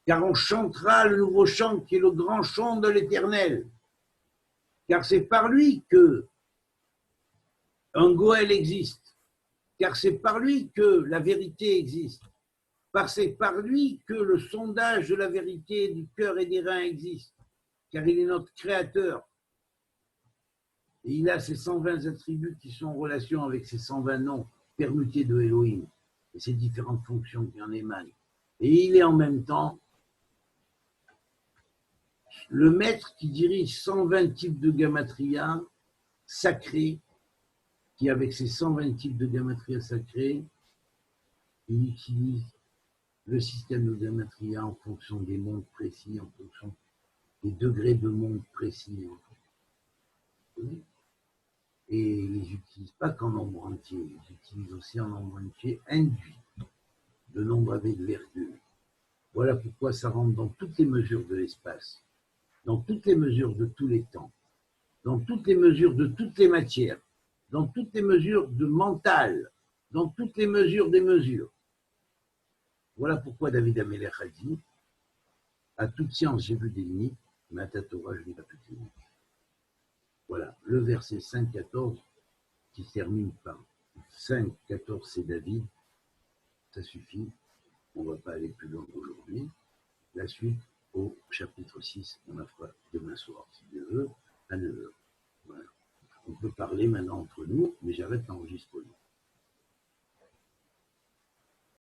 Car on chantera le nouveau chant qui est le grand chant de l'Éternel. Car c'est par lui que un Goël existe. Car c'est par lui que la vérité existe. Car c'est par lui que le sondage de la vérité du cœur et des reins existe. Car il est notre créateur. Et il a ces 120 attributs qui sont en relation avec ces 120 noms permutés de Elohim et ces différentes fonctions qui en émanent. Et il est en même temps le maître qui dirige 120 types de gamatria sacrés, qui avec ces 120 types de gamatria sacrés, il utilise le système de gamatria en fonction des mondes précis, en fonction des degrés de monde précis. connaît. Et ils ne les utilisent pas qu'en nombre entier, ils les utilisent aussi en nombre entier induit, de nombre avec virgule. Voilà pourquoi ça rentre dans toutes les mesures de l'espace, dans toutes les mesures de tous les temps, dans toutes les mesures de toutes les matières, dans toutes les mesures de mental, dans toutes les mesures des mesures. Voilà pourquoi David Amelech a dit, à toute science j'ai vu des limites, mais à ta Torah je n'ai pas toutes les limites. Voilà, le verset 5-14 qui se termine par 5-14, c'est David, ça suffit, on ne va pas aller plus loin aujourd'hui. La suite au chapitre 6, on la fera demain soir, si Dieu veut, à 9h. Voilà. On peut parler maintenant entre nous, mais j'arrête l'enregistrement.